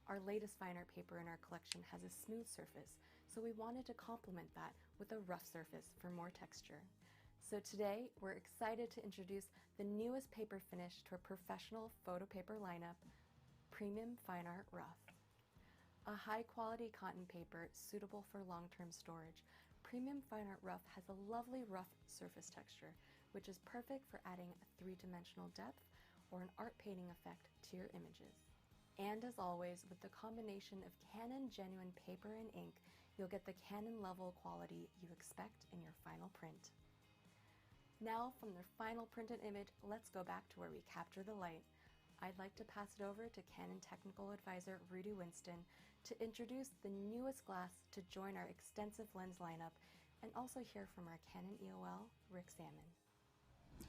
Our latest fine art paper in our collection has a smooth surface, so we wanted to complement that with a rough surface for more texture. So today, we're excited to introduce the newest paper finish to our professional photo paper lineup, Premium Fine Art Rough. A high-quality cotton paper suitable for long-term storage, premium fine art rough has a lovely rough surface texture, which is perfect for adding a three-dimensional depth or an art painting effect to your images. And as always, with the combination of Canon genuine paper and ink, you'll get the Canon level quality you expect in your final print. Now, from their final printed image, let's go back to where we capture the light. I'd like to pass it over to Canon Technical Advisor Rudy Winston to introduce the newest glass to join our extensive lens lineup, and also hear from our Canon EOL, Rick Salmon.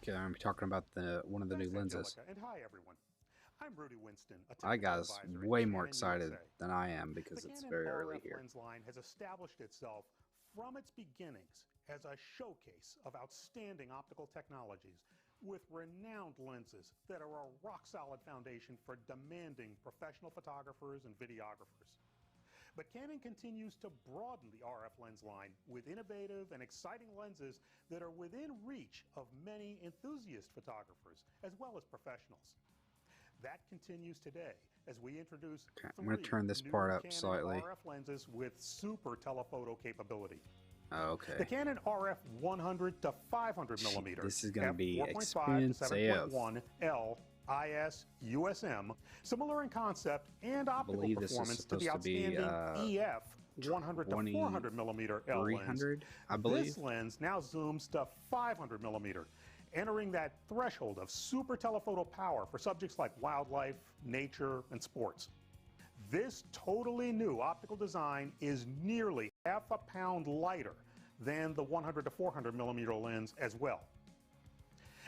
Okay, I'm talking about one of the new lenses. And hi everyone. I'm Rudy Winston. I got way more excited than I am because it's very early here. The Canon RF lens line has established itself from its beginnings as a showcase of outstanding optical technologies with renowned lenses that are a rock-solid foundation for demanding professional photographers and videographers. But Canon continues to broaden the RF lens line with innovative and exciting lenses that are within reach of many enthusiast photographers as well as professionals. That continues today as we introduce I'm going to turn this part up slightly. RF lenses with super telephoto capability. Okay. The Canon RF 100 to 500 millimeter. This is going to be 4.5 to 7.1 L IS USM, similar in concept and optical performance to the outstanding EF 100 to 400 millimeter L lens. I believe. This lens now zooms to 500 millimeter, entering that threshold of super telephoto power for subjects like wildlife, nature, and sports. This totally new optical design is nearly half a pound lighter than the 100 to 400 millimeter lens as well.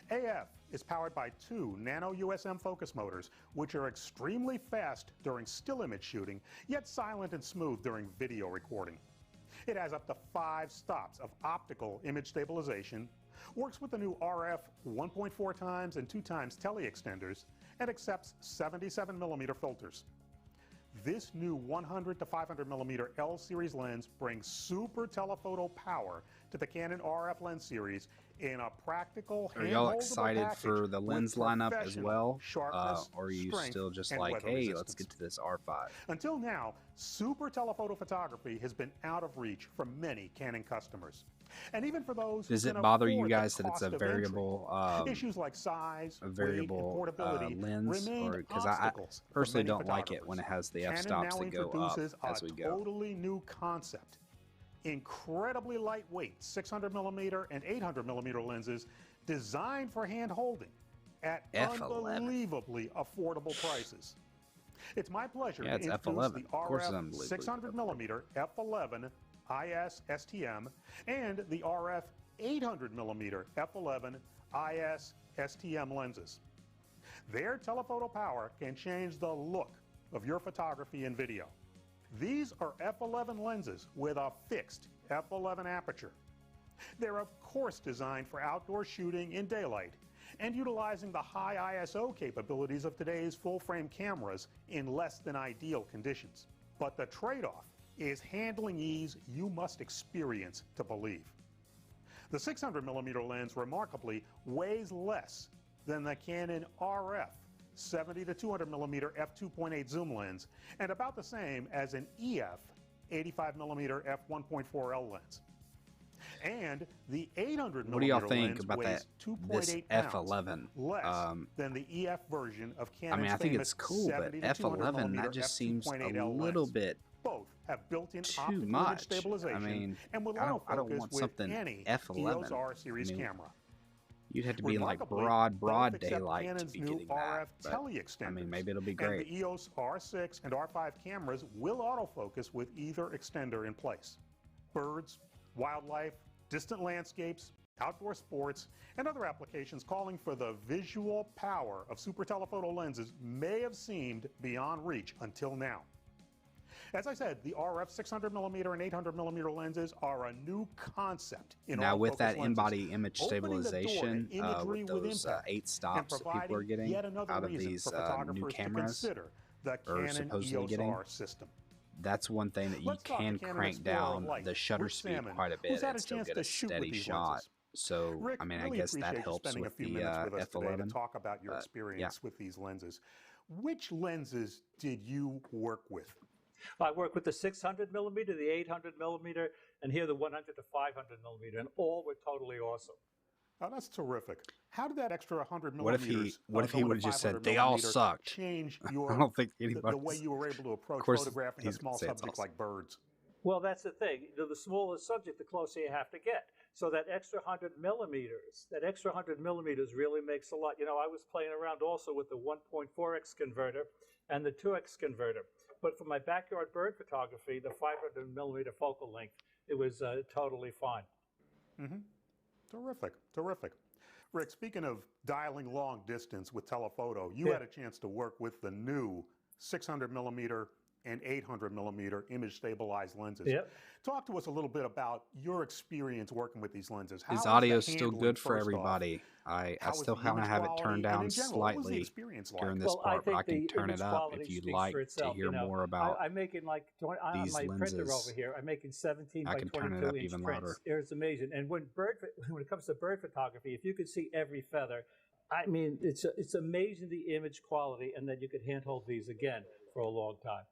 AF is powered by two nano USM focus motors, which are extremely fast during still image shooting, yet silent and smooth during video recording. It has up to 5 stops of optical image stabilization, works with the new RF 1.4 times and 2 times tele extenders, and accepts 77 millimeter filters. This new 100 to 500 millimeter L series lens brings super telephoto power to the Canon RF lens series in a practical, are y'all excited for the lens lineup as well? Or are you still just like, hey, let's get to this R5? Until now, super telephoto photography has been out of reach for many Canon customers. And even for those does who it can bother you afford guys the that it's a cost of variable entry, issues like size, a variable weight, and portability lens? remain Or because I obstacles for personally many don't like it photographers. when it has the Canon f-stops now that go up introduces as we a go. totally new concept. Incredibly lightweight 600 millimeter and 800 millimeter lenses designed for hand holding at F11. unbelievably affordable prices. It's my pleasure Yeah, to it's introduce F11. the Of course it's RF unbelievably 600 millimeter F11 IS STM and the RF 800 millimeter F11 IS STM lenses. Their telephoto power can change the look of your photography and video. These are F11 lenses with a fixed F11 aperture. They're of course designed for outdoor shooting in daylight and utilizing the high ISO capabilities of today's full-frame cameras in less than ideal conditions. But the trade-off is handling ease you must experience to believe. The 600 millimeter lens remarkably weighs less than the Canon RF 70 to 200 millimeter f2.8 zoom lens and about the same as an EF 85 millimeter f1.4L lens. And the 800 What do y'all millimeter think lens about weighs that? This 2.8 pounds F11. less than the EF version of Canon's I mean, I think famous it's cool, but 70 to 200 F11 millimeter that just seems a f2.8L little lens. bit Both have built-in too optical image much. stabilization I mean, and will I don't autofocus want with something any F11. EOS R series I mean, camera. You'd have to be in like Remarkably, broad both accept daylight to Canon's be new getting RF that. But, tele extenders, I mean, maybe it'll be and great. the EOS R6 and R5 cameras will autofocus with either extender in place. Birds, wildlife, distant landscapes, outdoor sports, and other applications calling for the visual power of super telephoto lenses may have seemed beyond reach until now. As I said, the RF 600 millimeter and 800 millimeter lenses are a new concept in now with autofocus that lenses, in-body image opening the door to stabilization imagery with with those impact 8 stops and that people are getting yet another out of reason these for new photographers to cameras, consider the or Canon supposedly EOS getting, R system. that's one thing that you Let's talk to can Canon crank Explorer down Light, the shutter Rick speed Salmon, quite a who's bit had and a still chance get to a shoot with steady these shot. lenses. So, Rick, I mean, really I guess that appreciate you helps spending with a few the minutes with us today to F11. talk about your experience with these lenses. Which lenses did you work with? I work with the 600 millimeter, the 800 millimeter, and here the 100 to 500 millimeter, and all were totally awesome. Oh, that's terrific. How did that extra 100 What if millimeters? he would have just said they all sucked? Change I your don't think anybody. the way you were able to approach Of course, photographing a small subject like birds. Well, that's the thing. The smaller the subject, the closer you have to get. So that extra 100 millimeters really makes a lot. You know, I was playing around also with the 1.4x converter and the 2x converter. But for my backyard bird photography, the 500 millimeter focal length, it was totally fine. Mm-hmm. Terrific, terrific. Rick, speaking of dialing long distance with telephoto, you had a chance to work with the new 600 millimeter and 800 millimeter image stabilized lenses. Yep. Talk to us a little bit about your experience working with these lenses. His audio is still good for everybody. I still kind of have it turned down slightly during this part, but I can turn it up if you'd like to hear more about I'm making like on my printer over here. I'm making 17 by 22 inch prints. It's amazing. And when it comes to bird photography, if you could see every feather, I mean, it's amazing the image quality, and then you could handhold these again for a long time.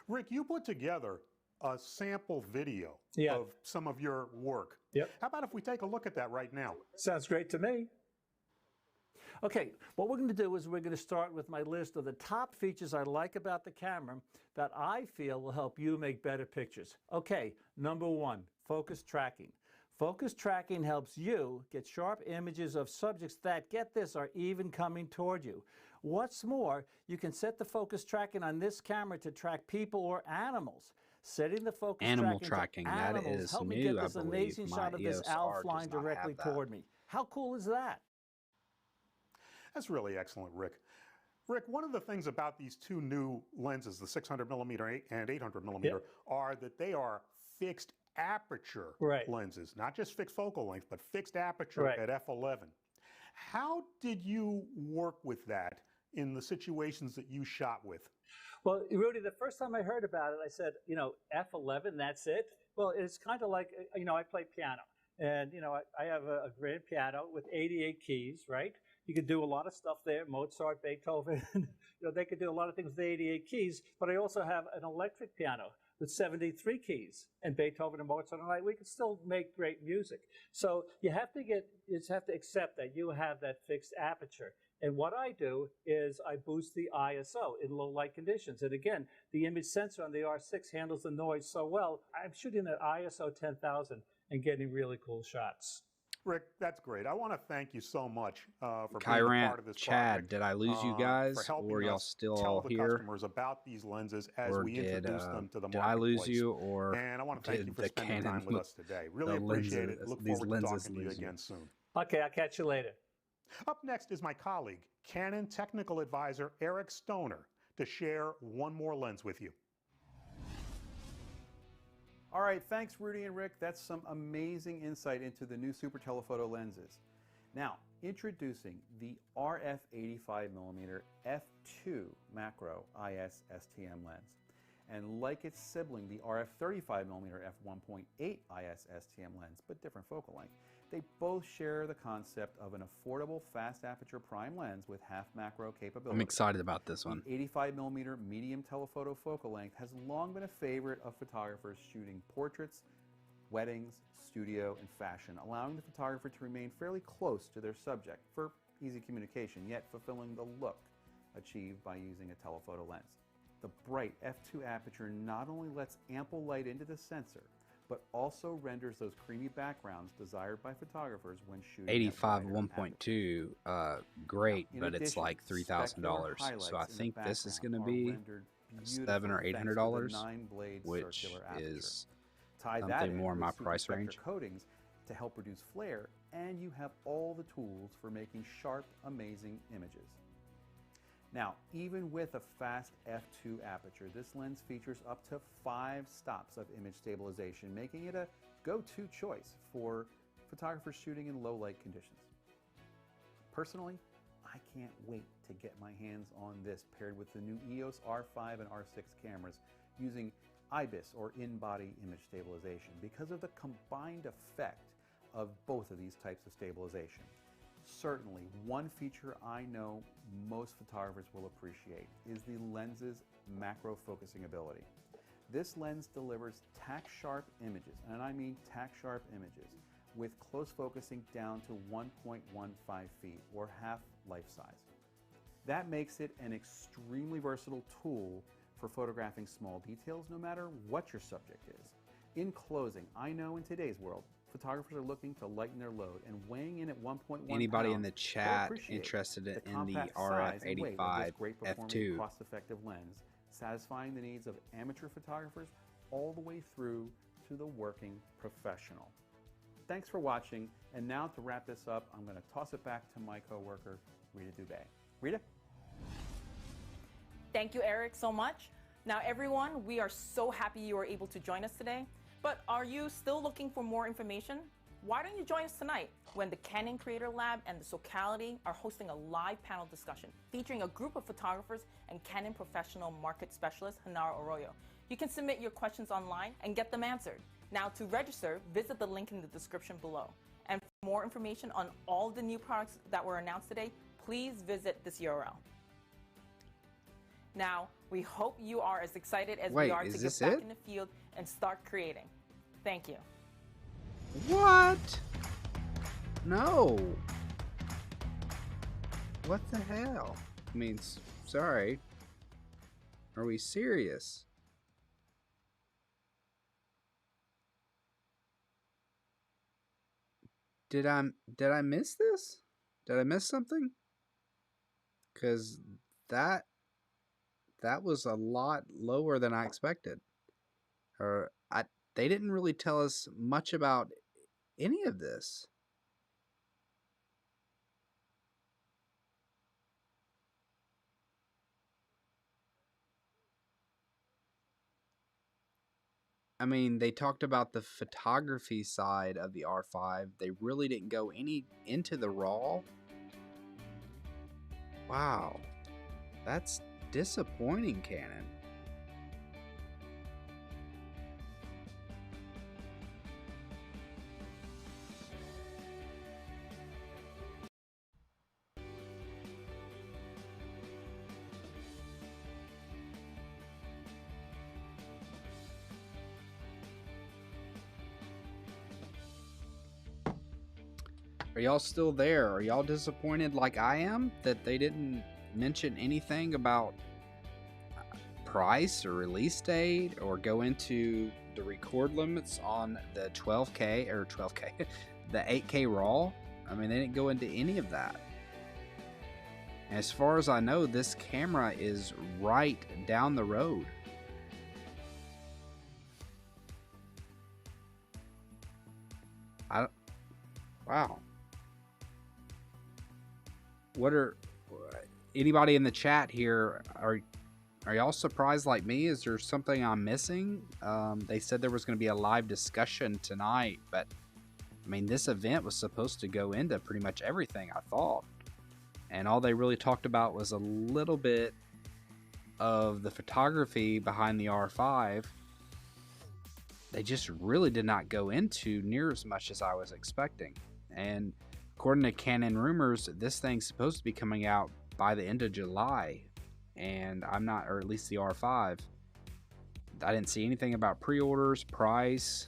Rick, you put together a sample video of some of your work. Yep. How about if we take a look at that right now? Sounds great to me. Okay, what we're going to do is we're going to start with my list of the top features I like about the camera that I feel will help you make better pictures. Okay, number one, focus tracking. Focus tracking helps you get sharp images of subjects that, get this, are even coming toward you. What's more, you can set the focus tracking on this camera to track people or animals. Setting the focus tracking, that is help me new, get this amazing shot of this owl flying directly toward me. How cool is that? That's really excellent, Rick. Rick, one of the things about these two new lenses, the 600 millimeter and 800 millimeter, are that they are fixed aperture lenses, not just fixed focal length, but fixed aperture at f11. How did you work with that in the situations that you shot with? Well, Rudy, the first time I heard about it, I said, you know, f11, that's it? Well, it's kind of like, you know, I play piano. And, you know, I have a grand piano with 88 keys, right? You could do a lot of stuff there, Mozart, Beethoven. You know, they could do a lot of things with 88 keys. But I also have an electric piano with 73 keys, and Beethoven and Mozart, and we can still make great music. So you have to accept that you have that fixed aperture. And what I do is I boost the ISO in low light conditions. And again, the image sensor on the R6 handles the noise so well. I'm shooting at ISO 10,000 and getting really cool shots. Rick, that's great. I want to thank you so much for being a part of this Chad, project. Did I lose you guys, or y'all still all here? Tell the customers about these lenses as we introduce them to the marketplace. Did I lose you, or and I want to thank you for spending time with us today. Really appreciate it. Look forward to talking to you again soon. Okay, I'll catch you later. Up next is my colleague, Canon Technical Advisor Eric Stoner, to share one more lens with you. All right, thanks Rudy and Rick. That's some amazing insight into the new super telephoto lenses. Now, introducing the RF 85mm f2 macro IS STM lens. And like its sibling, the RF 35mm f1.8 IS STM lens, but different focal length, they both share the concept of an affordable fast aperture prime lens with half macro capability. I'm excited about this one. The 85mm medium telephoto focal length has long been a favorite of photographers shooting portraits, weddings, studio, and fashion, allowing the photographer to remain fairly close to their subject for easy communication, yet fulfilling the look achieved by using a telephoto lens. The bright f2 aperture not only lets ample light into the sensor, but also renders those creamy backgrounds desired by photographers when shooting 85 1.2, great, but it's like $3,000. So I think this is going to be $700 or $800, which is something more in my price range. Coatings to help reduce flare, and you have all the tools for making sharp, amazing images. Now, even with a fast f2 aperture, this lens features up to 5 stops of image stabilization, making it a go-to choice for photographers shooting in low light conditions. Personally, I can't wait to get my hands on this paired with the new EOS R5 and R6 cameras using IBIS or in-body image stabilization because of the combined effect of both of these types of stabilization. certainly, one feature I know most photographers will appreciate is the lens's macro focusing ability. This lens delivers tack-sharp images, and I mean tack-sharp images, with close focusing down to 1.15 feet, or half life size. That makes it an extremely versatile tool for photographing small details, no matter what your subject is. In closing, I know in today's world, photographers are looking to lighten their load, and weighing in at 1.1 Anybody pounds, in the they'll chat appreciate interested in the compact RF size and weight of this 85 great performing, f2? cost-effective lens, satisfying the needs of amateur photographers all the way through to the working professional. Thanks for watching, and now to wrap this up, I'm going to toss it back to my coworker, Rita Dubé. Rita? Thank you, Eric, so much. Now, everyone, we are so happy you were able to join us today. But are you still looking for more information? Why don't you join us tonight when the Canon Creator Lab and the Socality are hosting a live panel discussion featuring a group of photographers and Canon professional market specialist, Hanara Arroyo. You can submit your questions online and get them answered. Now, to register, visit the link in the description below. And for more information on all the new products that were announced today, please visit this URL. Now, we hope you are as excited as we are to get back in the field and start creating. Thank you. What? No. What the hell? I mean, sorry. Are we serious? Did I miss this? Did I miss something? 'Cause that was a lot lower than I expected. Or they didn't really tell us much about any of this. I mean, they talked about the photography side of the R5. They really didn't go into the RAW. Wow. That's disappointing, Canon. Are y'all still there? Are y'all disappointed like I am that they didn't mention anything about price or release date or go into the record limits on the 12K or 12K, the 8K RAW? I mean, they didn't go into any of that. As far as I know, this camera is right down the road. Wow. What are anybody in the chat here? Are y'all surprised like me? Is there something I'm missing? They said there was going to be a live discussion tonight, but I mean, this event was supposed to go into pretty much everything, I thought. And all they really talked about was a little bit of the photography behind the R5. They just really did not go into near as much as I was expecting. And according to Canon rumors, this thing's supposed to be coming out by the end of July. And I'm not, or at least the R5. I didn't see anything about pre-orders, price.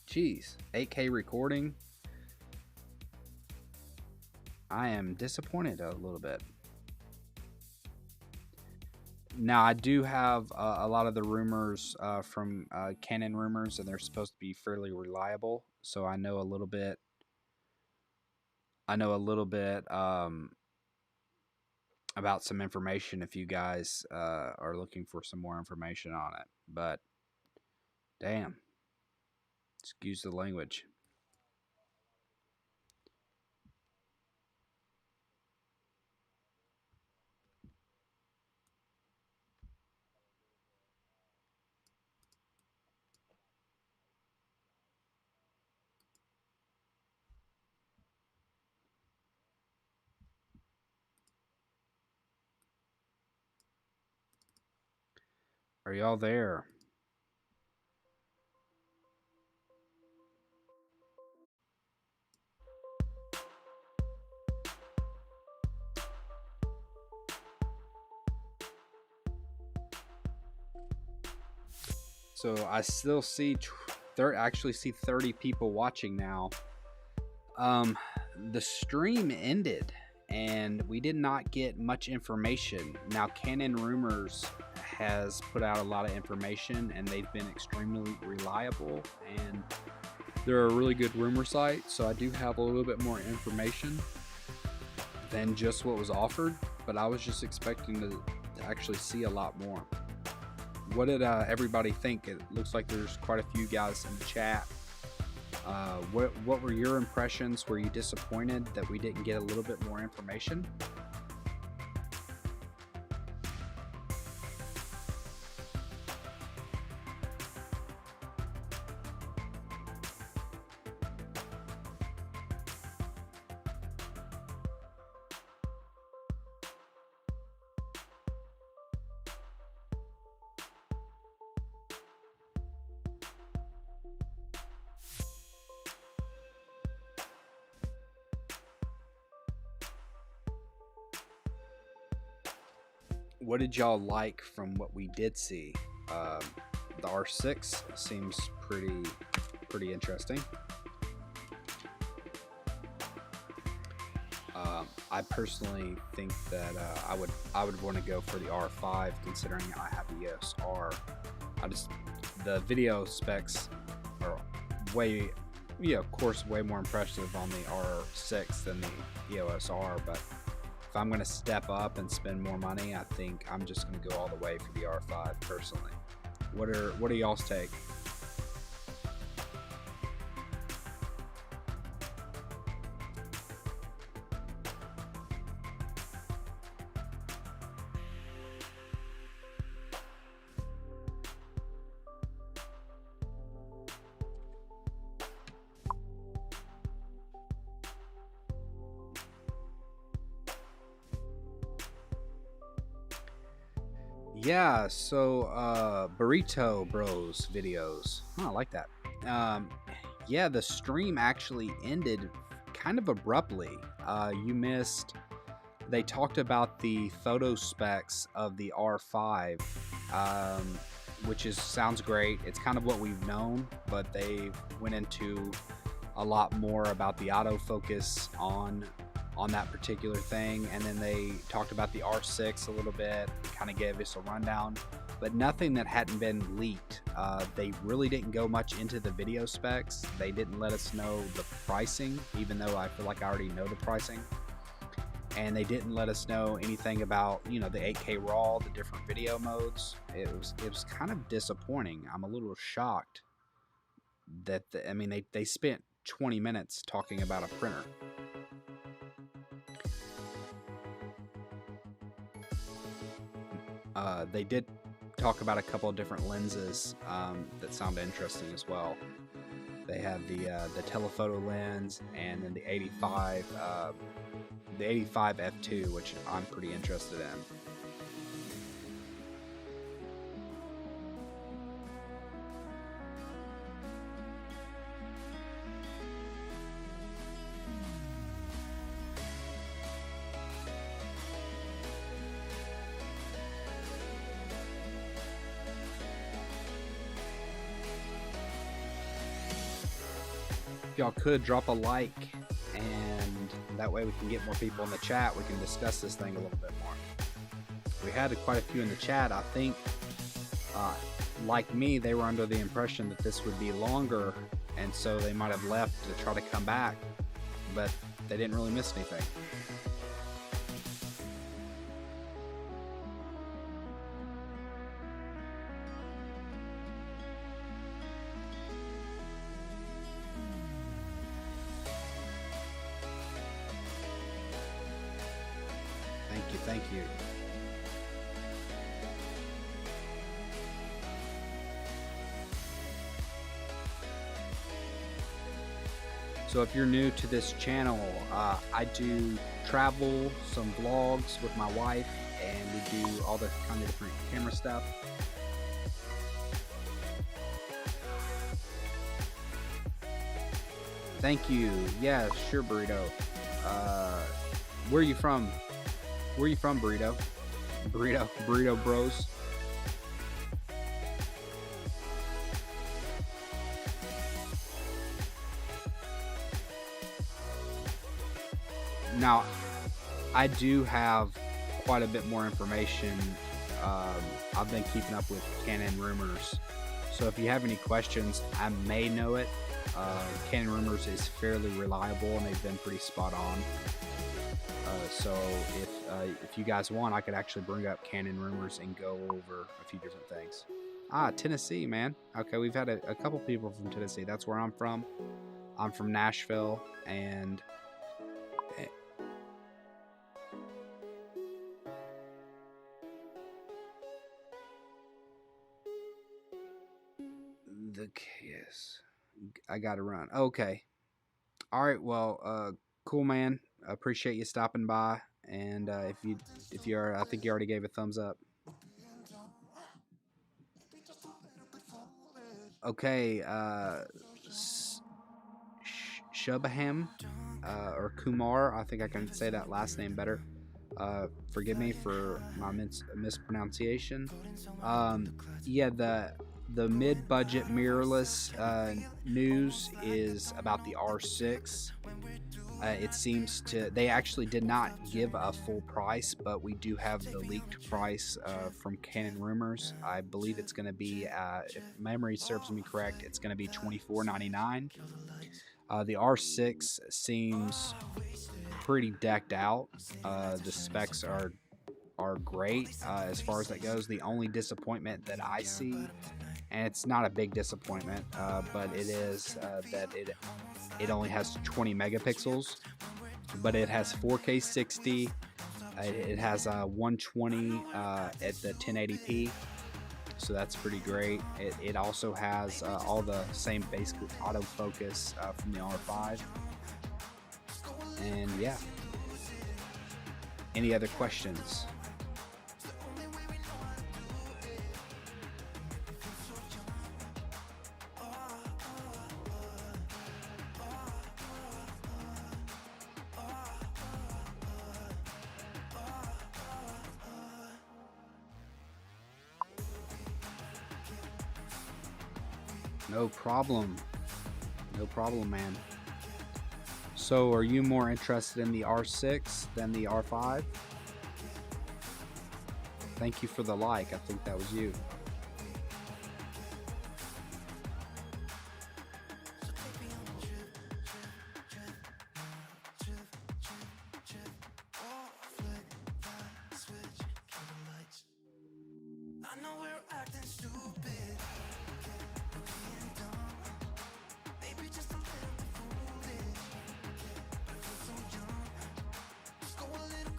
Geez, 8K recording. I am disappointed a little bit. Now, I do have a lot of the rumors from Canon rumors, and they're supposed to be fairly reliable. So I know a little bit. About some information if you guys are looking for some more information on it. But damn, excuse the language. Are y'all there? So I still see, actually see 30 people watching now. The stream ended and we did not get much information. Now Canon Rumors has put out a lot of information and they've been extremely reliable and they're a really good rumor site. So I do have a little bit more information than just what was offered, but I was just expecting to actually see a lot more. What did everybody think? It looks like there's quite a few guys in the chat. What were your impressions? Were you disappointed that we didn't get a little bit more information? What did y'all like from what we did see? The R6 seems pretty interesting. I personally think that I would want to go for the R5, considering I have the EOS R. The video specs are way, of course, way more impressive on the R6 than the EOS R, but if I'm going to step up and spend more money, I think I'm just going to go all the way for the R5 personally. What are y'all's take? Yeah, so Burrito Bros videos. Oh, I like that. Yeah, the stream actually ended kind of abruptly. You missed. They talked about the photo specs of the R5, which sounds great. It's kind of what we've known, but they went into a lot more about the autofocus on that particular thing, and then they talked about the R6 a little bit, kind of gave us a rundown, but nothing that hadn't been leaked. They really didn't go much into the video specs. They didn't let us know the pricing, even though I feel like I already know the pricing, and they didn't let us know anything about, the 8K RAW, the different video modes. It was kind of disappointing. I'm a little shocked that they spent 20 minutes talking about a printer. They did talk about a couple of different lenses that sound interesting as well. They have the telephoto lens and then the 85 f2, which I'm pretty interested in. If y'all could drop a like, and that way we can get more people in the chat. We can discuss this thing a little bit more. We had quite a few in the chat. I think, like me, they were under the impression that this would be longer, and so they might have left to try to come back, but they didn't really miss anything. Thank you. So if you're new to this channel, I do travel, some vlogs with my wife, and we do all the kind of different camera stuff. Thank you. Yeah, sure, Burrito. Where are you from? Where are you from, Burrito? Burrito Bros. Now, I do have quite a bit more information. I've been keeping up with Canon rumors, so if you have any questions, I may know it. Canon rumors is fairly reliable, and they've been pretty spot on. So if you guys want, I could actually bring up Canon rumors and go over a few different things. Tennessee, man. Okay, we've had a couple people from Tennessee. That's where I'm from. I'm from Nashville, and yes, I gotta run. Okay. All right. Well, cool, man. I appreciate you stopping by, and if you are, I think you already gave a thumbs up. Okay, Shubham or Kumar, I think I can say that last name better. Forgive me for my mispronunciation. Yeah, the mid-budget mirrorless news is about the R6. It seems they actually did not give a full price, but we do have the leaked price from Canon rumors. I believe it's going to be, if memory serves me correct, it's going to be $24.99. The R6 seems pretty decked out. The specs are great as far as that goes. The only disappointment that I see, and it's not a big disappointment, but it is that it only has 20 megapixels, but it has 4K 60. It has 120 at the 1080p, so that's pretty great. It also has all the same basically autofocus from the R5. And yeah, any other questions? No problem. No problem, man. So, are you more interested in the R6 than the R5? Thank you for the like. I think that was you.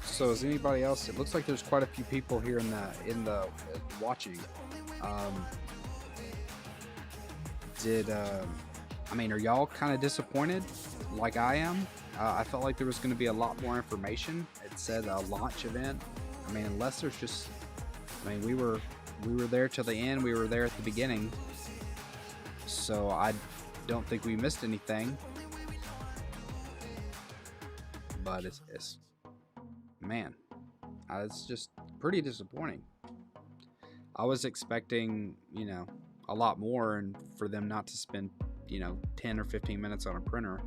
So is anybody else? It looks like there's quite a few people here in the watching. I mean, are y'all kind of disappointed like I am? I felt like there was going to be a lot more information. It said a launch event. I mean, unless there's just, I mean, we were there till the end. We were there at the beginning. So I don't think we missed anything. But it's man, it's just pretty disappointing. I was expecting, you know, a lot more, and for them not to spend, you know, 10 or 15 minutes on a printer.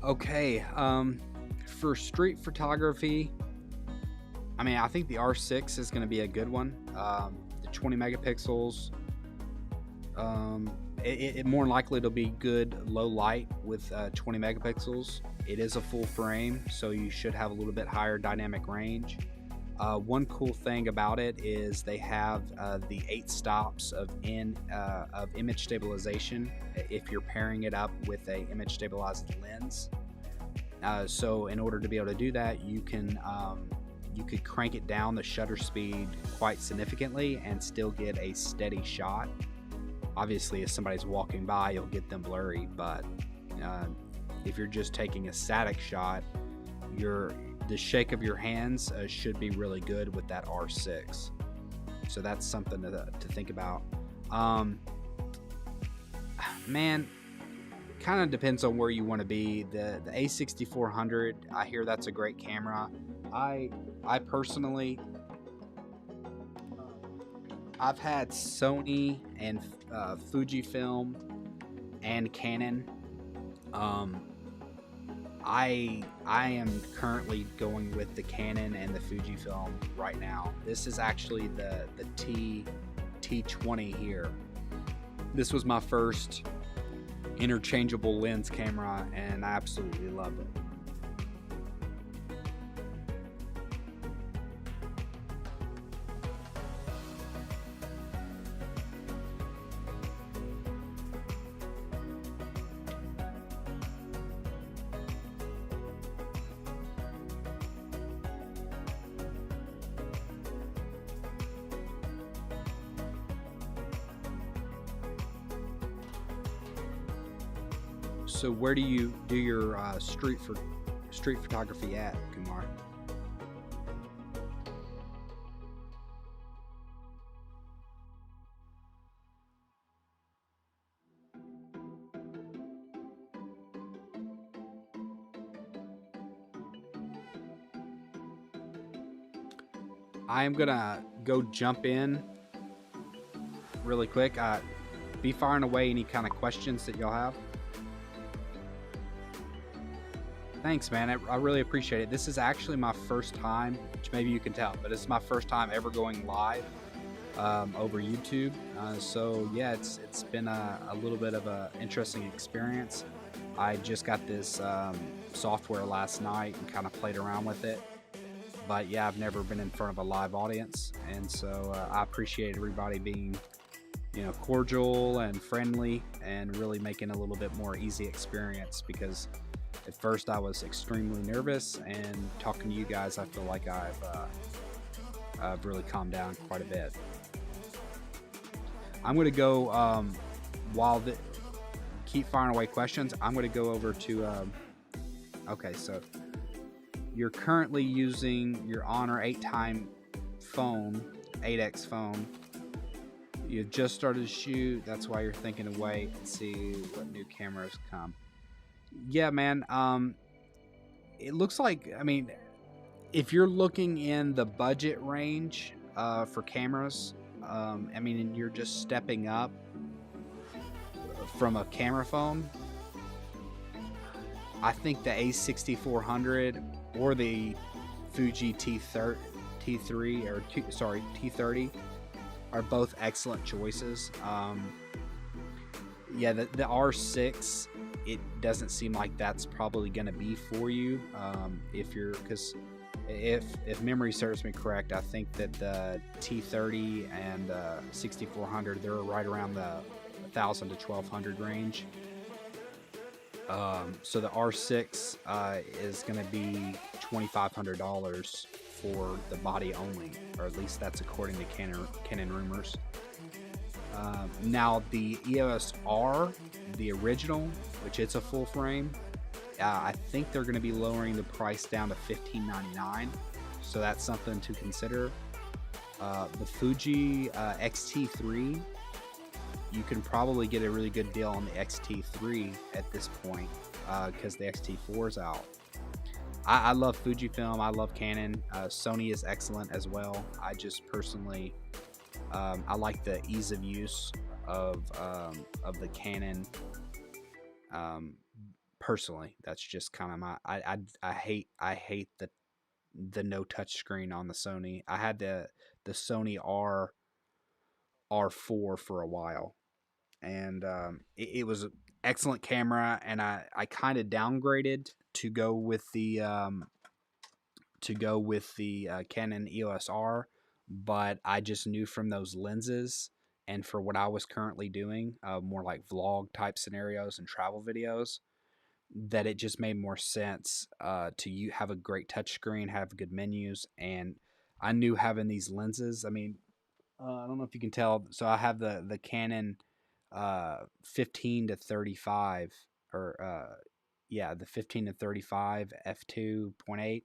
Okay, for street photography, I mean, I think the R6 is going to be a good one. The 20 megapixels, it more likely it'll be good low light with 20 megapixels. It is a full frame, so you should have a little bit higher dynamic range. One cool thing about it is they have the 8 stops of image stabilization if you're pairing it up with a image stabilized lens. So in order to be able to do that, you could crank it down the shutter speed quite significantly and still get a steady shot. Obviously, if somebody's walking by, you'll get them blurry, but if you're just taking a static shot, the shake of your hands should be really good with that R6. So that's something to think about. Man, kind of depends on where you want to be. The A6400, I hear that's a great camera. I personally, I've had Sony and Fujifilm and Canon. I am currently going with the Canon and the Fujifilm right now. This is actually the T20 here. This was my first interchangeable lens camera, and I absolutely love it. So where do you do your street photography at, Kumar? I am gonna go jump in really quick. Be firing away any kind of questions that y'all have. Thanks, man. I really appreciate it. This is actually my first time, which maybe you can tell, but it's my first time ever going live over YouTube. So yeah, it's been a little bit of an interesting experience. I just got this software last night and kind of played around with it. But yeah, I've never been in front of a live audience, and so I appreciate everybody being, cordial and friendly, and really making a little bit more easy experience, because at first I was extremely nervous, and talking to you guys, I feel like I've really calmed down quite a bit. I'm going to go, keep firing away questions, I'm going to go over to, okay, so you're currently using your Honor 8X phone. You've just started to shoot, that's why you're thinking to wait and see what new cameras come. Yeah, man, it looks like, if you're looking in the budget range for cameras, and you're just stepping up from a camera phone, I think the A6400 or the Fuji T30 are both excellent choices. Yeah, the R6, it doesn't seem like that's probably going to be for you because if memory serves me correct, I think that the T30 and 6400, they're right around the 1,000 to 1,200 range. So the R6 is going to be $2,500 for the body only, or at least that's according to Canon rumors. Now the EOS R, the original, which it's a full frame, I think they're going to be lowering the price down to $1,599, so that's something to consider. The Fuji X-T3, you can probably get a really good deal on the X-T3 at this point because the X-T4 is out. I love Fujifilm, I love Canon, Sony is excellent as well. I just personally, I like the ease of use of the Canon. Personally, that's just kind of my. I hate the no touch screen on the Sony. I had the Sony R4 for a while, and it was an excellent camera, and I kind of downgraded to go with the Canon EOS R, but I just knew from those lenses and for what I was currently doing, more like vlog type scenarios and travel videos, that it just made more sense to have a great touchscreen, have good menus, and I knew having these lenses. I don't know if you can tell. So I have the Canon 15 to 35, or the 15 to 35 f2.8,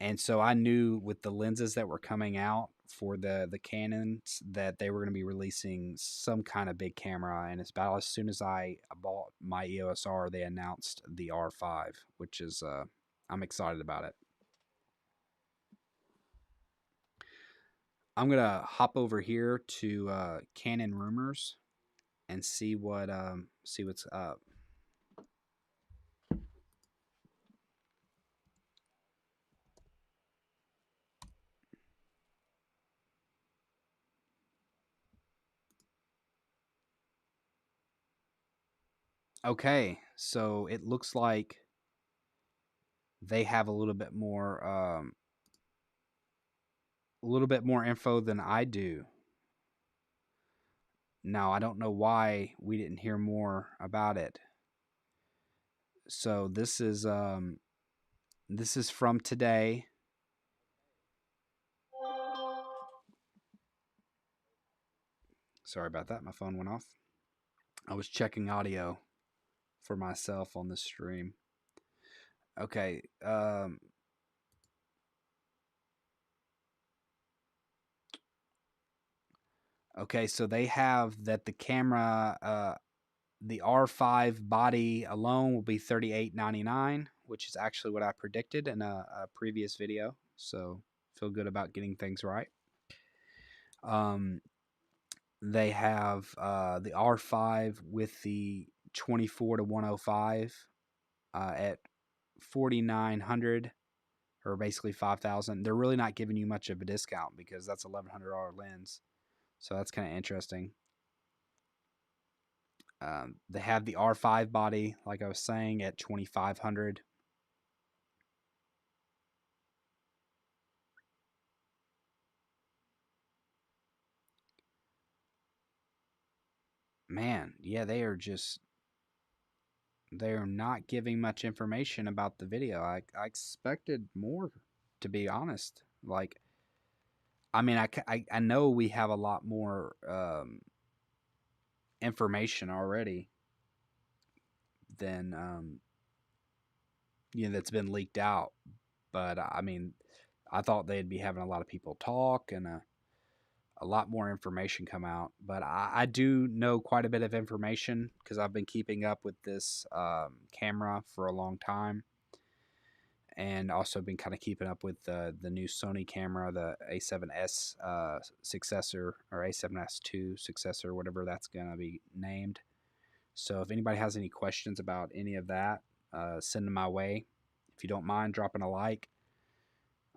and so I knew with the lenses that were coming out for the Canons that they were going to be releasing some kind of big camera, and it's about as soon as I bought my EOS R, they announced the R5, which is I'm excited about it. I'm gonna hop over here to Canon Rumors and see what's up. Okay, so it looks like they have a little bit more info than I do. Now, I don't know why we didn't hear more about it. So this is from today. Sorry about that. My phone went off. I was checking audio for myself on the stream. Okay. Okay, so they have that the camera, the R5 body alone will be $38.99, which is actually what I predicted in a previous video. So feel good about getting things right. They have the R5 with the 24-105 at $4,900, or basically $5,000. They're really not giving you much of a discount because that's $1,100 lens. So that's kind of interesting. They have the R5 body, like I was saying, at $2,500. Man, yeah, they are not giving much information about the video. I expected more, to be honest. Like, I mean, I know we have a lot more information already than that's been leaked out. But I mean, I thought they'd be having a lot of people talk and a lot more information come out. But I do know quite a bit of information because I've been keeping up with this camera for a long time, and also been kind of keeping up with the new Sony camera, the A7S successor, or A7S2 successor, whatever that's going to be named. So if anybody has any questions about any of that, send them my way. If you don't mind dropping a like.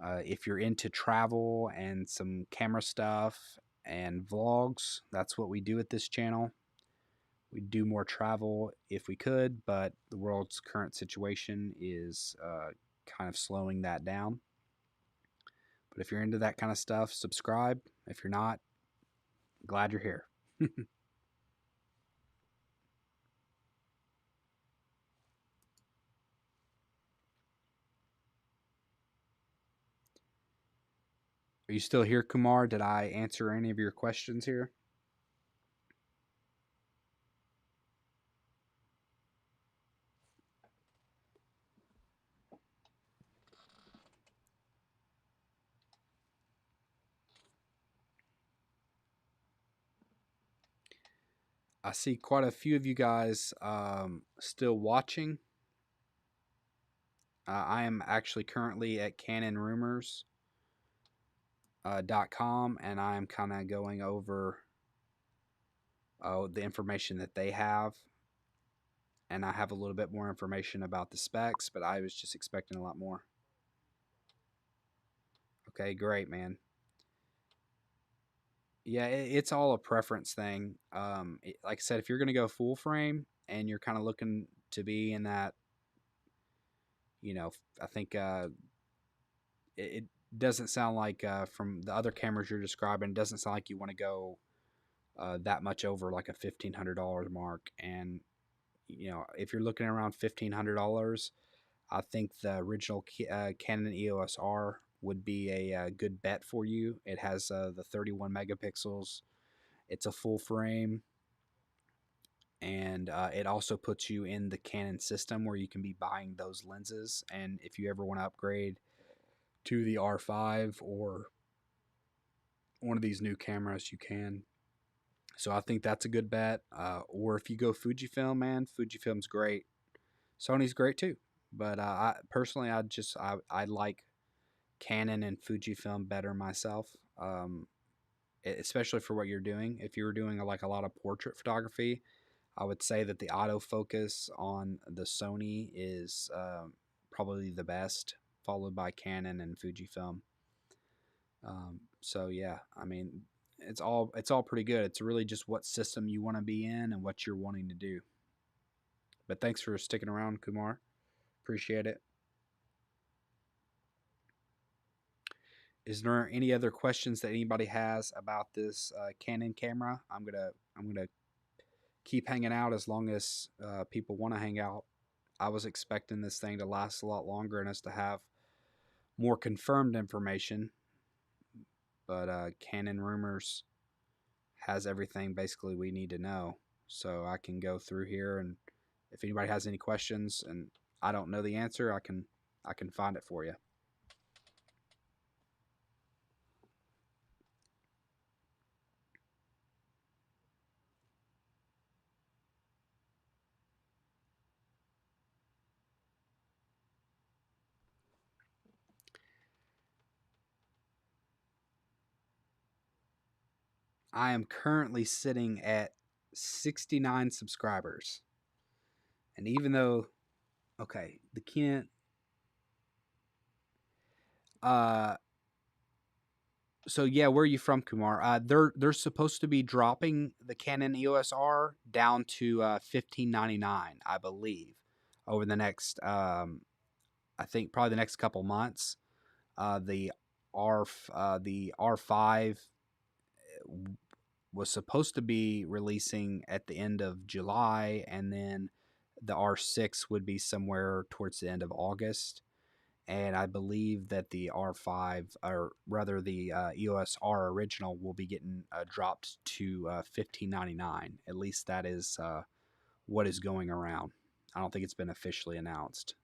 If you're into travel and some camera stuff and vlogs, that's what we do at this channel. We do more travel if we could, but the world's current situation is kind of slowing that down. But if you're into that kind of stuff, subscribe. If you're not, glad you're here. Are you still here, Kumar? Did I answer any of your questions here? I see quite a few of you guys still watching. I am actually currently at CanonRumors.com, and I am kind of going over the information that they have. And I have a little bit more information about the specs, but I was just expecting a lot more. Okay, great, man. Yeah, it's all a preference thing. Like I said, if you're going to go full frame and you're kind of looking to be in that, I think it doesn't sound like from the other cameras you're describing, it doesn't sound like you want to go that much over like a $1,500 mark. And, if you're looking around $1,500, I think the original Canon EOS R would be a good bet for you. It has the 31 megapixels. It's a full frame. And it also puts you in the Canon system where you can be buying those lenses. And if you ever want to upgrade to the R5 or one of these new cameras, you can. So I think that's a good bet. Or if you go Fujifilm, man, Fujifilm's great. Sony's great too. But I personally, I like Canon and Fujifilm better myself, especially for what you're doing. If you were doing like a lot of portrait photography, I would say that the autofocus on the Sony is probably the best, followed by Canon and Fujifilm. So yeah, I mean, it's all pretty good. It's really just what system you want to be in and what you're wanting to do. But thanks for sticking around, Kumar. Appreciate it. Is there any other questions that anybody has about this Canon camera? I'm gonna keep hanging out as long as people want to hang out. I was expecting this thing to last a lot longer and us to have more confirmed information, but Canon Rumors has everything basically we need to know. So I can go through here, and if anybody has any questions and I don't know the answer, I can find it for you. I am currently sitting at 69 subscribers. And even though, okay, the Canon, so yeah, where are you from, Kumar? They're supposed to be dropping the Canon EOS R down to $15.99, I believe, over the next, I think probably the next couple months. The R5 was supposed to be releasing at the end of July, and then the R6 would be somewhere towards the end of August. And I believe that the R5, or rather the EOS R original, will be getting dropped to $15.99. At least that is what is going around. I don't think it's been officially announced.